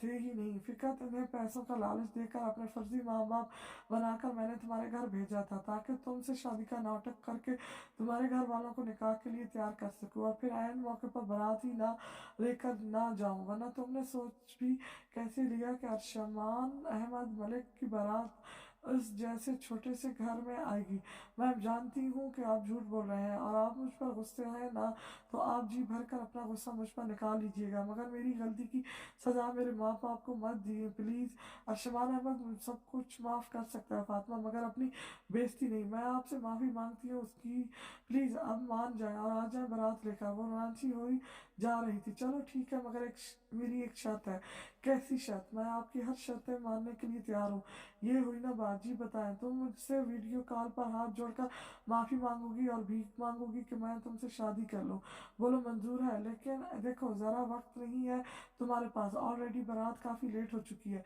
थे ही नहीं। फिकत इन्हें पैसों का लालच देकर अपने फर्जी माँ बाप बनाकर मैंने तुम्हारे घर भेजा था, ताकि तुमसे शादी का नाटक करके तुम्हारे घर वालों को निकाह के लिए तैयार कर सकूं और फिर ऐन मौके पर बारात ही ना लेकर ना जाऊं। वरना तुमने सोच भी कैसे लिया कि अरशमान अहमद मलिक की बारात उस जैसे छोटे से घर में आएगी? मैं जानती हूँ कि आप झूठ बोल रहे हैं और आप मुझ पर गुस्से हैं ना, तो आप जी भर कर अपना गुस्सा मुझ पर निकाल लीजिएगा, मगर मेरी गलती की सज़ा मेरे माँ बाप को मत दिए प्लीज़। अरशमान अहमद सब कुछ माफ़ कर सकता है फातिमा, मगर अपनी बेइज्जती नहीं। मैं आपसे माफ़ी मांगती हूँ उसकी, प्लीज़ अब मान जाए और आ जाए बारात लेकर। वो रांची हुई जा रही थी। चलो ठीक है, मगर मेरी एक शर्त है। कैसी शर्त? मैं आपकी हर शर्तें मानने के लिए तैयार हूँ। ये हुई ना बात? जी बताएं। तुम मुझसे वीडियो कॉल पर हाथ जोड़कर माफ़ी मांगोगी और भीख मांगोगी कि मैं तुमसे शादी कर लूँ? बोलो मंजूर है, लेकिन देखो ज़रा वक्त नहीं है तुम्हारे पास, ऑलरेडी बारात काफ़ी लेट हो चुकी है।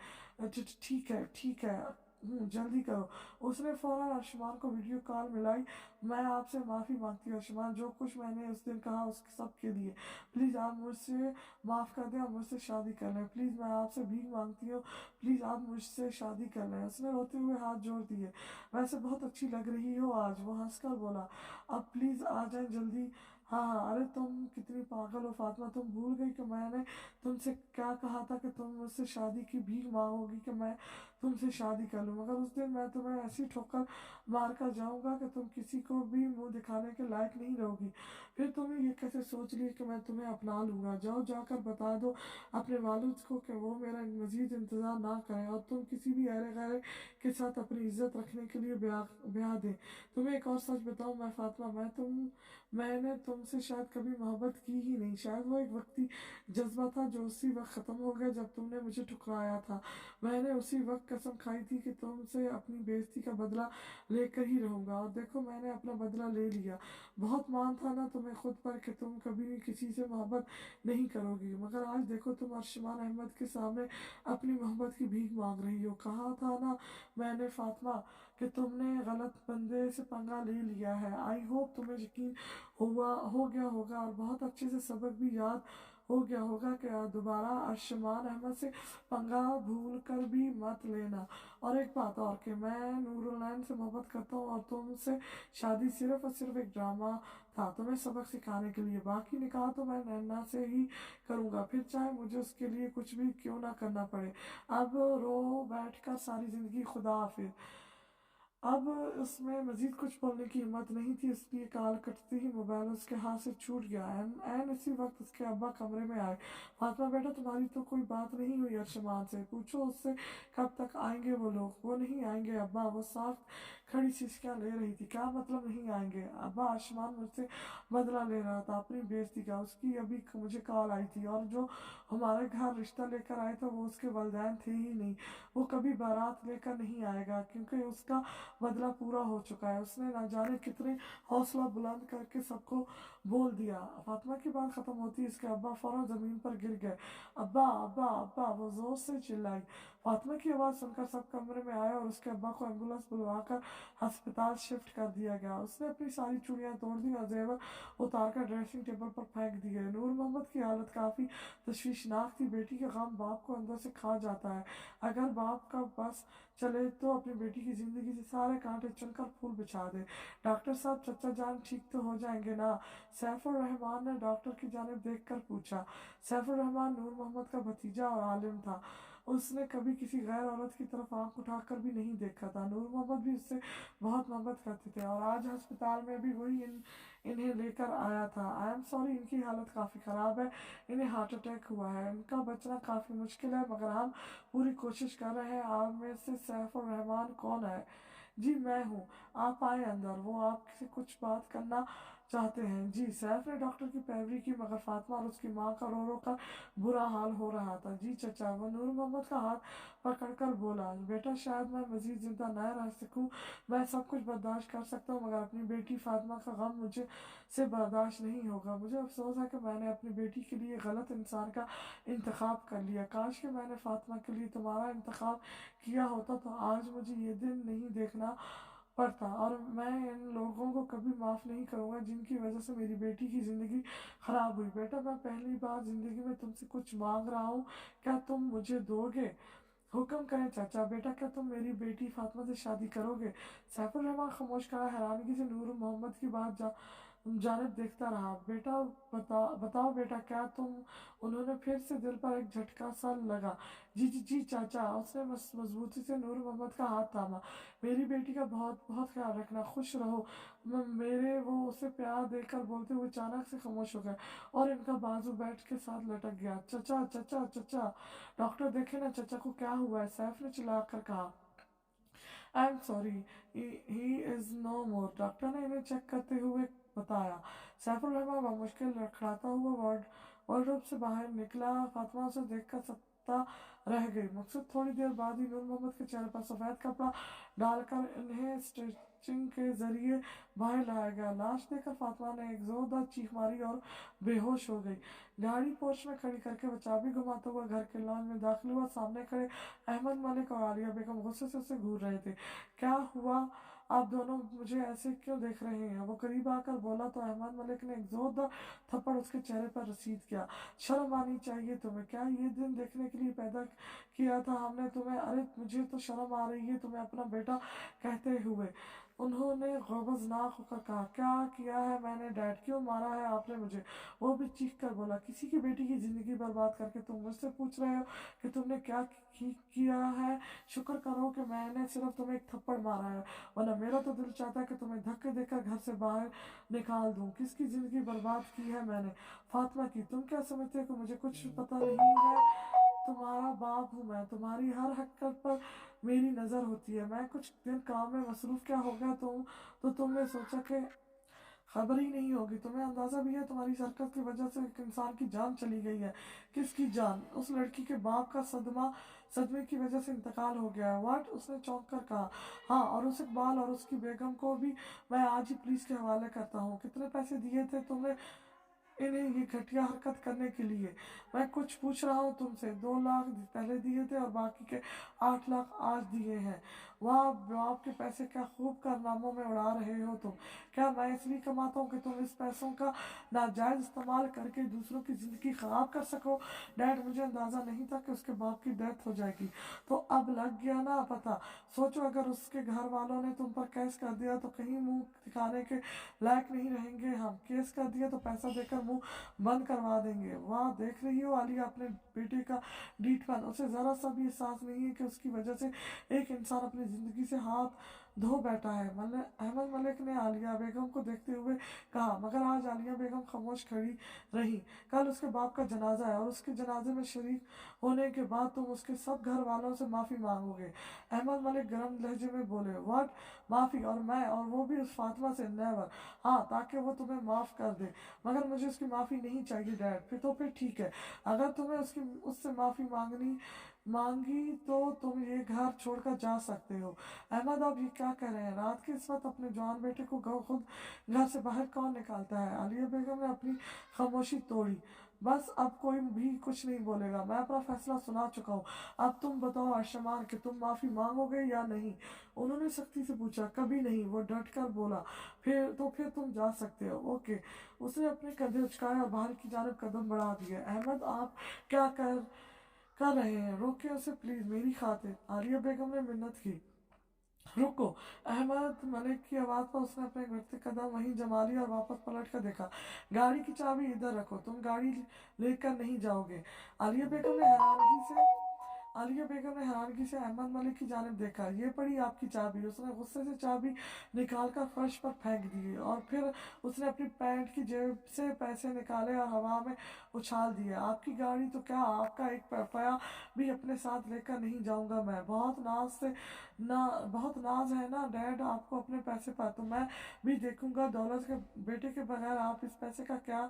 ठीक है ठीक है, जल्दी करो। उसने फौरन अर्शमान को वीडियो कॉल मिलाई। मैं आपसे माफ़ी मांगती हूँ अर्शमान, जो कुछ मैंने उस दिन कहा उसके सब के लिए। प्लीज़ आप मुझसे माफ़ कर दें और मुझसे शादी कर लें। प्लीज़ मैं आपसे भीख मांगती हूँ, प्लीज़ आप मुझसे शादी कर लें। उसने रोते हुए हाथ जोड़ दिए। वैसे बहुत अच्छी लग रही हो आज, वो हंसकर बोला। अब प्लीज़ आ जाएं जल्दी। हाँ हाँ, अरे तुम कितनी पागल हो फातिमा, तुम भूल गई कि मैंने तुमसे क्या कहा था कि तुम मुझसे शादी की भीख मांगोगी कि मैं तुमसे शादी कर लूँ? मगर उस दिन मैं तुम्हें ऐसी ठोकर मार कर जाऊंगा कि तुम किसी को भी मुंह दिखाने के लायक नहीं रहोगी। फिर तुमने ये कैसे सोच लिया कि मैं तुम्हें अपना लूंगा? जाओ जाकर बता दो अपने वालिद को कि वो मेरा मजीद इंतज़ार ना करें और तुम किसी भी अहले गैर के साथ अपनी इज्जत रखने के लिए ब्याह दें। तुम्हें एक और सच बताऊं मैं फातिमा, मैंने तुमसे शायद कभी मोहब्बत की ही नहीं। शायद वो एक वक्ती जज्बा था जो उसी वक्त ख़त्म हो गया जब तुमने मुझे ठुकराया था। मैंने उसी वक्त कसम खाई थी कि तुमसे अपनी बेइज्जती का बदला लेकर ही रहूंगा, और देखो मैंने अपना बदला ले लिया। बहुत मान था ना तुम्हें खुद पर कि तुम कभी भी किसी से मोहब्बत नहीं करोगी, मगर आज देखो तुम अरशमान अहमद के सामने अपनी मोहब्बत की भीख मांग रही हो। कहा था ना मैंने फातिमा कि तुमने गलत बंदे से पंगा ले लिया है। आई होप तुम्हें यकीन हो गया होगा और बहुत अच्छे से सबक भी याद हो गया होगा कि दोबारा अरशमान अहमद से पंगा भूल कर भी मत लेना। और एक बात और कि मैं नूरुल से मोहब्बत करता हूँ और तुमसे शादी सिर्फ और सिर्फ एक ड्रामा था, तुम्हें सबक सिखाने के लिए। बाकी निकाह तो मैं नैना से ही करूँगा, फिर चाहे मुझे उसके लिए कुछ भी क्यों ना करना पड़े। अब रो बैठ कर सारी ज़िंदगी, खुदा हाफिज। अब उसमें मजीद कुछ बोलने की हिम्मत नहीं थी, इसलिए कॉल कटते ही मोबाइल उसके हाथ से छूट गया। एन इसी वक्त उसके अब्बा कमरे में आए। फातिमा बेटा, तुम्हारी तो कोई बात नहीं हुई अरशमान से? पूछो उससे कब तक आएंगे वो लोग। वो नहीं आएंगे अब्बा, वो साफ खड़ी सिसकियाँ ले रही थी। क्या मतलब नहीं आएंगे अब्बा? अरशमान मुझसे बदला ले रहा था अपनी बेइज्जती का। उसकी अभी मुझे कॉल आई थी, और जो हमारे घर रिश्ता लेकर आए थे वो उसके वालिदैन थे ही नहीं। वो कभी बारात लेकर नहीं आएगा, क्योंकि उसका बदला पूरा हो चुका है। उसने ना जाने कितने हौसला बुलंद करके सबको बोल दिया। फातिमा की बात खत्म होती इसके अब्बा फौरन जमीन पर गिर गए। अब्बा अब्बा अब्बा, वो जोर से चिल्लाई। फातिमा की आवाज़ सुनकर सब कमरे में आए और उसके अब्बा को एम्बुलेंस बुलवाकर अस्पताल शिफ्ट कर दिया गया। उसने अपनी सारी चूड़ियाँ तोड़ दी और जेवर उतार कर ड्रेसिंग टेबल पर फेंक दिए। नूर मोहम्मद की हालत काफ़ी तशवीशनाक थी। बेटी का गम बाप को अंदर से खा जाता है। अगर बाप का बस चले तो अपनी बेटी की ज़िंदगी से सारे कांटे चुनकर फूल बिछा दे। डॉक्टर साहब, चचा जान ठीक तो हो जाएंगे ना? सैफुर रहमान ने डॉक्टर की जानिब देखकर पूछा। सैफुर रहमान नूर मोहम्मद का भतीजा और आलिम था। उसने कभी किसी गैर औरत की तरफ आंख उठाकर भी नहीं देखा था। नूर मोहम्मद भी उससे बहुत मोहब्बत करते थे और आज अस्पताल में भी वही इन्हें लेकर आया था। आई एम सॉरी, इनकी हालत काफ़ी ख़राब है, इन्हें हार्ट अटैक हुआ है, इनका बचना काफ़ी मुश्किल है, मगर हम पूरी कोशिश कर रहे हैं। आप में से सैफ और रहमान कौन है? जी मैं हूँ। आप आए अंदर, वो आपसे कुछ बात करना चाहते हैं। जी। सैफ ने डॉक्टर की पैरवी की, मगर फातिमा और उसकी माँ का रो रो कर बुरा हाल हो रहा था। जी चचा, वो नूर मोहम्मद का हाथ पकड़कर बोला। बेटा, शायद मैं मजीद जिंदा न रह सकूं, मैं सब कुछ बर्दाश्त कर सकता हूँ, मगर अपनी बेटी फातिमा का गम मुझे से बर्दाश्त नहीं होगा। मुझे अफसोस है कि मैंने अपनी बेटी के लिए गलत इंसान का इंतखाब कर लिया। काश कि मैंने फातिमा के लिए तुम्हारा इंतखाब किया होता तो आज मुझे ये दिन नहीं देखना पड़ता, और मैं इन लोगों को कभी माफ़ नहीं करूँगा जिनकी वजह से मेरी बेटी की ज़िंदगी ख़राब हुई। बेटा, मैं पहली बार ज़िंदगी में तुमसे कुछ मांग रहा हूँ, क्या तुम मुझे दोगे? हुक्म करें चाचा। बेटा, क्या तुम मेरी बेटी फातिमा से शादी करोगे? सैफुर रहमान खामोश खड़ा हैरानगी से नूर मोहम्मद की बात जानिब देखता रहा। बेटा, बताओ बेटा, क्या तुम? उन्होंने फिर से दिल पर एक झटका सा लगा। जी जी जी चाचा। उसने मजबूती से नूर मोहम्मद का हाथ थामा। मेरी बेटी का बहुत बहुत ख्याल रखना, खुश रहो मेरे। वो उसे प्यार देकर बोलते हुए अचानक से खामोश हो गए और इनका बाजू बेड के साथ लटक गया। चचा चचा चचा, डॉक्टर देखे ना, चचा को क्या हुआ है? सैफ ने चिल्लाकर कहा। I am sorry, he is no more, doctor ने इन्हें चेक करते हुए बताया। सैफुर रहमान बामुश्किल लड़खड़ाता हुआ वार्डरोब से बाहर निकला। फातिमा उसे देखकर सत्ता रह गई। मकसूद थोड़ी देर बाद ही नूर मोहम्मद के चेहरे पर सफ़ेद कपड़ा डालकर इन्हें स्ट्रेचिंग के जरिए बाहर लाया गया। लाश देखकर फातिमा ने एक जोरदार चीख मारी और बेहोश हो गई। गाड़ी पोर्च में खड़ी करके वो चाबी घुमाता हुआ घर के लॉन में दाखिल हुआ। सामने खड़े अहमद मलिक और आलिया बेगम गुस्से से उसे घूर रहे थे। क्या हुआ? आप दोनों मुझे ऐसे क्यों देख रहे हैं? वो करीब आकर बोला तो अहमद मलिक ने एक जोरदार थप्पड़ उसके चेहरे पर रसीद किया। शर्म आनी चाहिए तुम्हें, क्या ये दिन देखने के लिए पैदा किया था हमने तुम्हें? अरे मुझे तो शर्म आ रही है तुम्हें अपना बेटा कहते हुए। उन्होंने गबज़नाक होकर कहा। क्या किया है मैंने डैड? क्यों मारा है आपने मुझे? वो भी चीख कर बोला। किसी की बेटी की ज़िंदगी बर्बाद करके तुम मुझसे पूछ रहे हो कि तुमने क्या किया है? शुक्र करो कि मैंने सिर्फ तुम्हें एक थप्पड़ मारा है, वरना मेरा तो दिल चाहता है कि तुम्हें धक्के देकर घर से बाहर निकाल दूं। किसकी ज़िंदगी बर्बाद की है मैंने? फातिमा की। तुम क्या समझते हो कि मुझे कुछ पता नहीं है? तुम्हारा बाप हूँ मैं, तुम्हारी हर हरकत पर मेरी नज़र होती है। मैं कुछ दिन काम में मसरूफ़ क्या हो गया तो तुमने सोचा कि खबर ही नहीं होगी। तुम्हें अंदाज़ा भी है तुम्हारी इस हरकत की वजह से एक इंसान की जान चली गई है। किसकी जान? उस लड़की के बाप का सदमे की वजह से इंतकाल हो गया है। वाट? उसने चौंक कर कहा। हाँ, और उस इकबाल और उसकी बेगम को भी मैं आज ही पुलिस के हवाले करता हूँ। कितने पैसे दिए थे तुमने इन्हें ये घटिया हरकत करने के लिए? मैं कुछ पूछ रहा हूँ तुमसे। 2 लाख पहले दिए थे और बाकी के 8 लाख आज दिए हैं। वाह, बाप के पैसे क्या खूब कारनामों में उड़ा रहे हो तुम। क्या मैं इसलिए कमाता हूँ कि तुम इस पैसों का नाजायज इस्तेमाल करके दूसरों की ज़िंदगी ख़राब कर सको? डैड, मुझे अंदाज़ा नहीं था कि उसके बाप की डेथ हो जाएगी, तो अब लग गया ना पता। सोचो, अगर उसके घर वालों ने तुम पर केस कर दिया तो कहीं मुंह दिखाने के लायक नहीं रहेंगे हम। केस कर दिया तो पैसा देकर मुंह बंद करवा देंगे। वाह, देख रही हो आलिया अपने बेटे का डीठपन। उसे ज़रा सा भी एहसास नहीं है कि उसकी वजह से एक इंसान अपनी ज़िंदगी से हाथ धो बैठा है। अहमद मलिक ने आलिया बेगम को देखते हुए कहा। मगर आज आलिया बेगम खामोश खड़ी रही। कल उसके बाप का जनाजा है और उसके जनाजे में शरीक होने के बाद तुम उसके सब घर वालों से माफ़ी मांगोगे? अहमद मलिक गर्म लहजे में बोले। व्हाट? माफ़ी? और मैं? और वो भी उस फातिमा से? नेवर। हाँ, ताकि वो तुम्हें माफ़ कर दे, मगर मुझे उसकी माफ़ी नहीं चाहिए डैड। फिर ठीक है, अगर तुम्हें उससे माफ़ी मांगी तो तुम ये घर छोड़कर जा सकते हो। अहमद, आप ये क्या कह रहे हैं? रात के इस वक्त अपने जवान बेटे को खुद घर से बाहर कौन निकालता है? आलिया बेगम ने अपनी खामोशी तोड़ी। बस अब कोई भी कुछ नहीं बोलेगा, मैं अपना फैसला सुना चुका हूँ, अब तुम बताओ अर्शमान कि तुम माफ़ी मांगोगे या नहीं। उन्होंने सख्ती से पूछा। कभी नहीं, वो डट कर बोला। फिर तुम जा सकते हो। ओके। उसने अपने कंधे उचकाए और बाहर की जानब कदम बढ़ा दिए। अहमद, आप क्या कर रहे हैं? रोके उसे प्लीज, मेरी खातिर। आलिया बेगम ने मिन्नत की। रुको। अहमद मलिक की आवाज़ पर उसने अपने घटते कदम वहीं जमा लिए और वापस पलट कर देखा। गाड़ी की चाबी इधर रखो, तुम गाड़ी लेकर नहीं जाओगे। आलिया बेगम ने हैरानगी से आलिया बेगम ने हैरानगी से अहमद मलिक की जानिब देखा। ये पड़ी आपकी चाबी। उसने गुस्से से चाबी निकालकर फर्श पर फेंक दी और फिर उसने अपनी पैंट की जेब से पैसे निकाले और हवा में उछाल दिए। आपकी गाड़ी तो क्या, आपका एक पैसा भी अपने साथ लेकर नहीं जाऊंगा मैं। बहुत नाज है ना डैड आपको अपने पैसे पर, तो मैं भी देखूंगा दौलत के बेटे के बगैर आप इस पैसे का क्या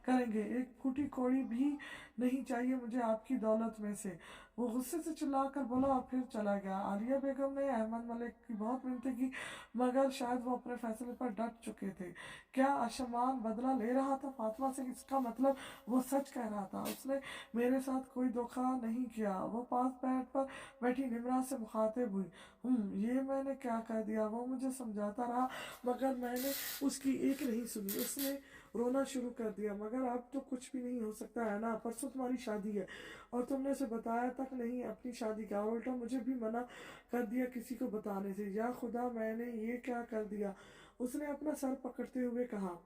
करेंगे। एक फूटी कौड़ी भी नहीं चाहिए मुझे आपकी दौलत में से। वो गुस्से से चिल्लाकर बोला और फिर चला गया। आलिया बेगम ने अहमद मलिक की बहुत मिन्नतें की, मगर शायद वो अपने फैसले पर डट चुके थे। क्या अर्शमान बदला ले रहा था फातिमा से? इसका मतलब वो सच कह रहा था। उसने मेरे साथ कोई धोखा नहीं किया। वो पास बेड पर बैठी निम्रा से मुखातिब हुई। ये मैंने क्या कह दिया? वो मुझे समझाता रहा मगर मैंने उसकी एक नहीं सुनी। उसने रोना शुरू कर दिया। मगर अब तो कुछ भी नहीं हो सकता है ना, परसों तुम्हारी शादी है और तुमने उसे बताया तक नहीं अपनी शादी का, और उल्टा मुझे भी मना कर दिया किसी को बताने से। या खुदा, मैंने ये क्या कर दिया? उसने अपना सर पकड़ते हुए कहा।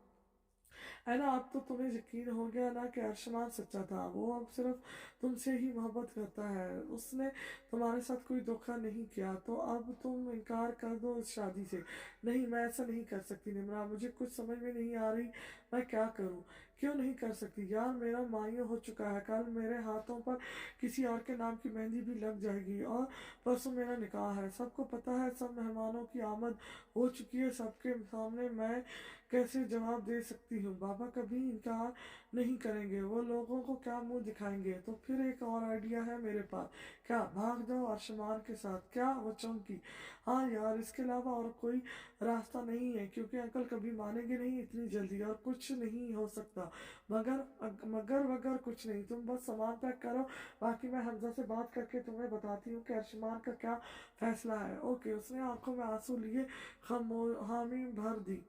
है ना, अब तो तुम्हें यकीन हो गया ना कि अर्शमान सच्चा था। वो अब सिर्फ तुमसे ही मोहब्बत करता है। उसने तुम्हारे साथ कोई धोखा नहीं किया, तो अब तुम इनकार कर दो इस शादी से। नहीं, मैं ऐसा नहीं कर सकती निम्रा, मुझे कुछ समझ में नहीं आ रही मैं क्या करूं। क्यों नहीं कर सकती यार? मेरा मायूं हो चुका है। कल मेरे हाथों पर किसी और के नाम की मेहंदी भी लग जाएगी और परसों मेरा निकाह है। सबको पता है, सब मेहमानों की आमद हो चुकी है। सबके सामने मैं कैसे जवाब दे सकती हूँ? बाबा कभी इनकार नहीं करेंगे। वो लोगों को क्या मुंह दिखाएंगे? तो फिर एक और आइडिया है मेरे पास। क्या भाग जाओ अर्शमान के साथ? क्या? वो चौंकी। हाँ यार, इसके अलावा और कोई रास्ता नहीं है, क्योंकि अंकल कभी मानेंगे नहीं इतनी जल्दी, और कुछ नहीं हो सकता। मगर वगर कुछ नहीं। तुम बस सामान पैक करो, बाकी मैं हमजा से बात करके तुम्हें बताती हूँ कि अर्शमान का क्या फैसला है। ओके। उसने आंखों में आंसू लिए हामी भर दी।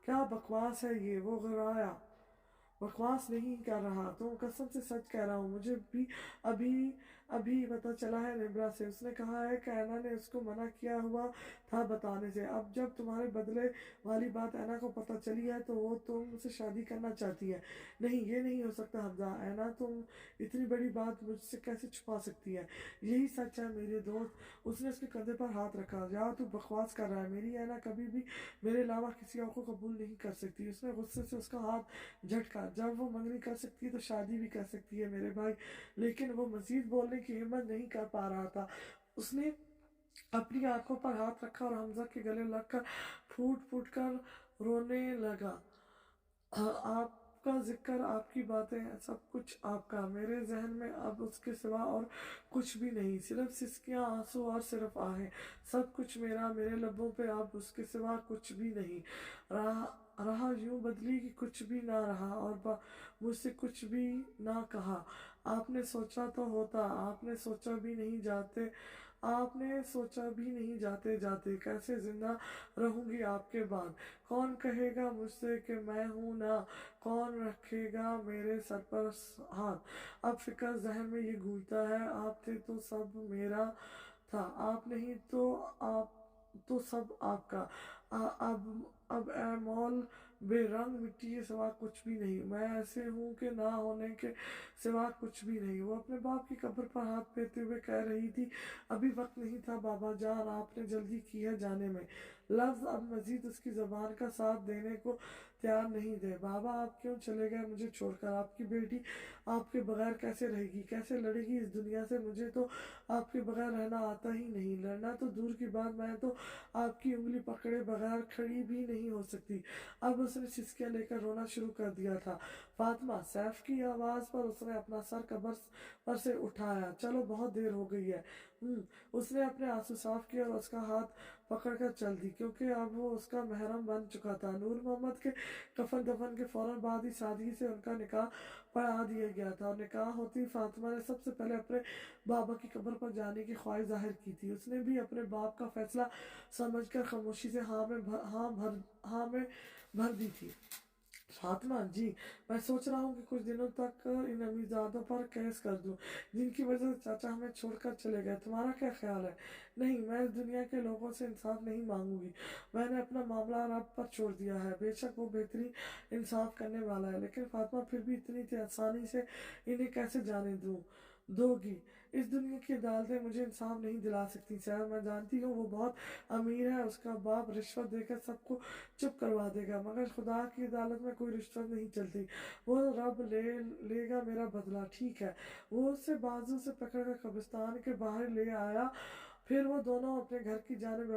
क्या बकवास है ये? वो घबराया। बकवास नहीं कर रहा, तो कसम से सच कह रहा हूँ। मुझे भी अभी अभी पता चला है निब्रा से। उसने कहा है कि ऐना ने उसको मना किया हुआ था बताने से। अब जब तुम्हारे बदले वाली बात ऐना को पता चली है तो वो तुमसे शादी करना चाहती है। नहीं, ये नहीं हो सकता हमजा। ऐना तुम इतनी बड़ी बात मुझसे कैसे छुपा सकती है? यही सच है मेरे दोस्त। उसने उसके कंधे पर हाथ रखा। यार तू बकवास कर रहा है। मेरी ऐना कभी भी मेरे अलावा किसी और को कबूल नहीं कर सकती। उसने गुस्से से उसका हाथ झटका। जब वो मंगनी कर सकती है तो शादी भी कर सकती है मेरे भाई। लेकिन वो मजीद बोलने की हिम्मत नहीं कर पा रहा था। उसने अपनी आंखों पर हाथ रखा और हमजा के गले लगकर फूट फूट कर रोने लगा। आपका जिक्र, आपकी बातें, सब कुछ आपका। मेरे जहन में अब उसके सिवा और कुछ भी नहीं, सिर्फ सिसकियां, आंसू और सिर्फ आहें। सब कुछ मेरा, मेरे लबों पे अब उसके सिवा कुछ भी नहीं रहा यूं बदली कि कुछ भी ना रहा और मुझसे कुछ भी ना कहा। आपने सोचा तो होता, आपने सोचा भी नहीं जाते जाते कैसे जिंदा रहूंगी आपके बाद। कौन कहेगा मुझसे कि मैं हूं ना? कौन रखेगा मेरे सर पर हाथ? अब फिक्र जहन में ये गूंजता है, आप थे तो सब मेरा था, आप नहीं तो आप तो सब आपका। अब ए मौल बेरंग मिट्टी के सिवा कुछ भी नहीं। मैं ऐसे हूँ कि ना होने के सिवा कुछ भी नहीं। वो अपने बाप की कब्र पर हाथ फेरते हुए कह रही थी। अभी वक्त नहीं था बाबा जान, आपने जल्दी की है जाने में। लफ्ज अब मजीद उसकी जबान का साथ देने को तैयार नहीं थे। बाबा आप क्यों चले गए मुझे छोड़कर? आपकी बेटी आपके बगैर कैसे रहेगी, कैसे लड़ेगी इस दुनिया से? मुझे तो आपके बगैर रहना आता ही नहीं। लड़ना तो दूर की बात, मैं तो आपकी उंगली पकड़े बगैर खड़ी भी नहीं हो सकती। अब उसने सिसकियां लेकर रोना शुरू कर दिया था। फातिमा, सैफ की आवाज पर उसने अपना सर कब्र पर से उठाया। चलो बहुत देर हो गई है। उसने अपने आंसू साफ किए और उसका हाथ पकड़ कर चल दी, क्योंकि अब वो उसका महरम बन चुका था। नूर मोहम्मद के कफन दफन के फौरन बाद ही सादगी से उनका निकाह पढ़ा दिया गया था, और निकाह होती फातिमा ने सबसे पहले अपने बाबा की कब्र पर जाने की ख्वाहिश जाहिर की थी। उसने भी अपने बाप का फैसला समझकर खामोशी से हाँ में भर दी थी। फातिमा जी, मैं सोच रहा हूँ कि कुछ दिनों तक इन अमीजादों पर केस कर दूँ, जिनकी वजह से चाचा हमें छोड़कर चले गए। तुम्हारा क्या ख्याल है? नहीं, मैं इस दुनिया के लोगों से इंसाफ नहीं मांगूंगी। मैंने अपना मामला रब पर छोड़ दिया है। बेशक वो बेहतरीन इंसाफ करने वाला है, लेकिन फातिमा फिर भी इतनी आसानी से इन्हें कैसे जाने दोगी? इस दुनिया की अदालतें मुझे इंसाफ नहीं दिला सकती सर। मैं जानती हूँ वो बहुत अमीर है, उसका बाप रिश्वत देकर सबको चुप करवा देगा, मगर खुदा की अदालत में कोई रिश्वत नहीं चलती। वो रब लेगा मेरा बदला। ठीक है। वो उसे बाजू से पकड़कर कब्रिस्तान के बाहर ले आया, फिर वो दोनों अपने घर की जानिब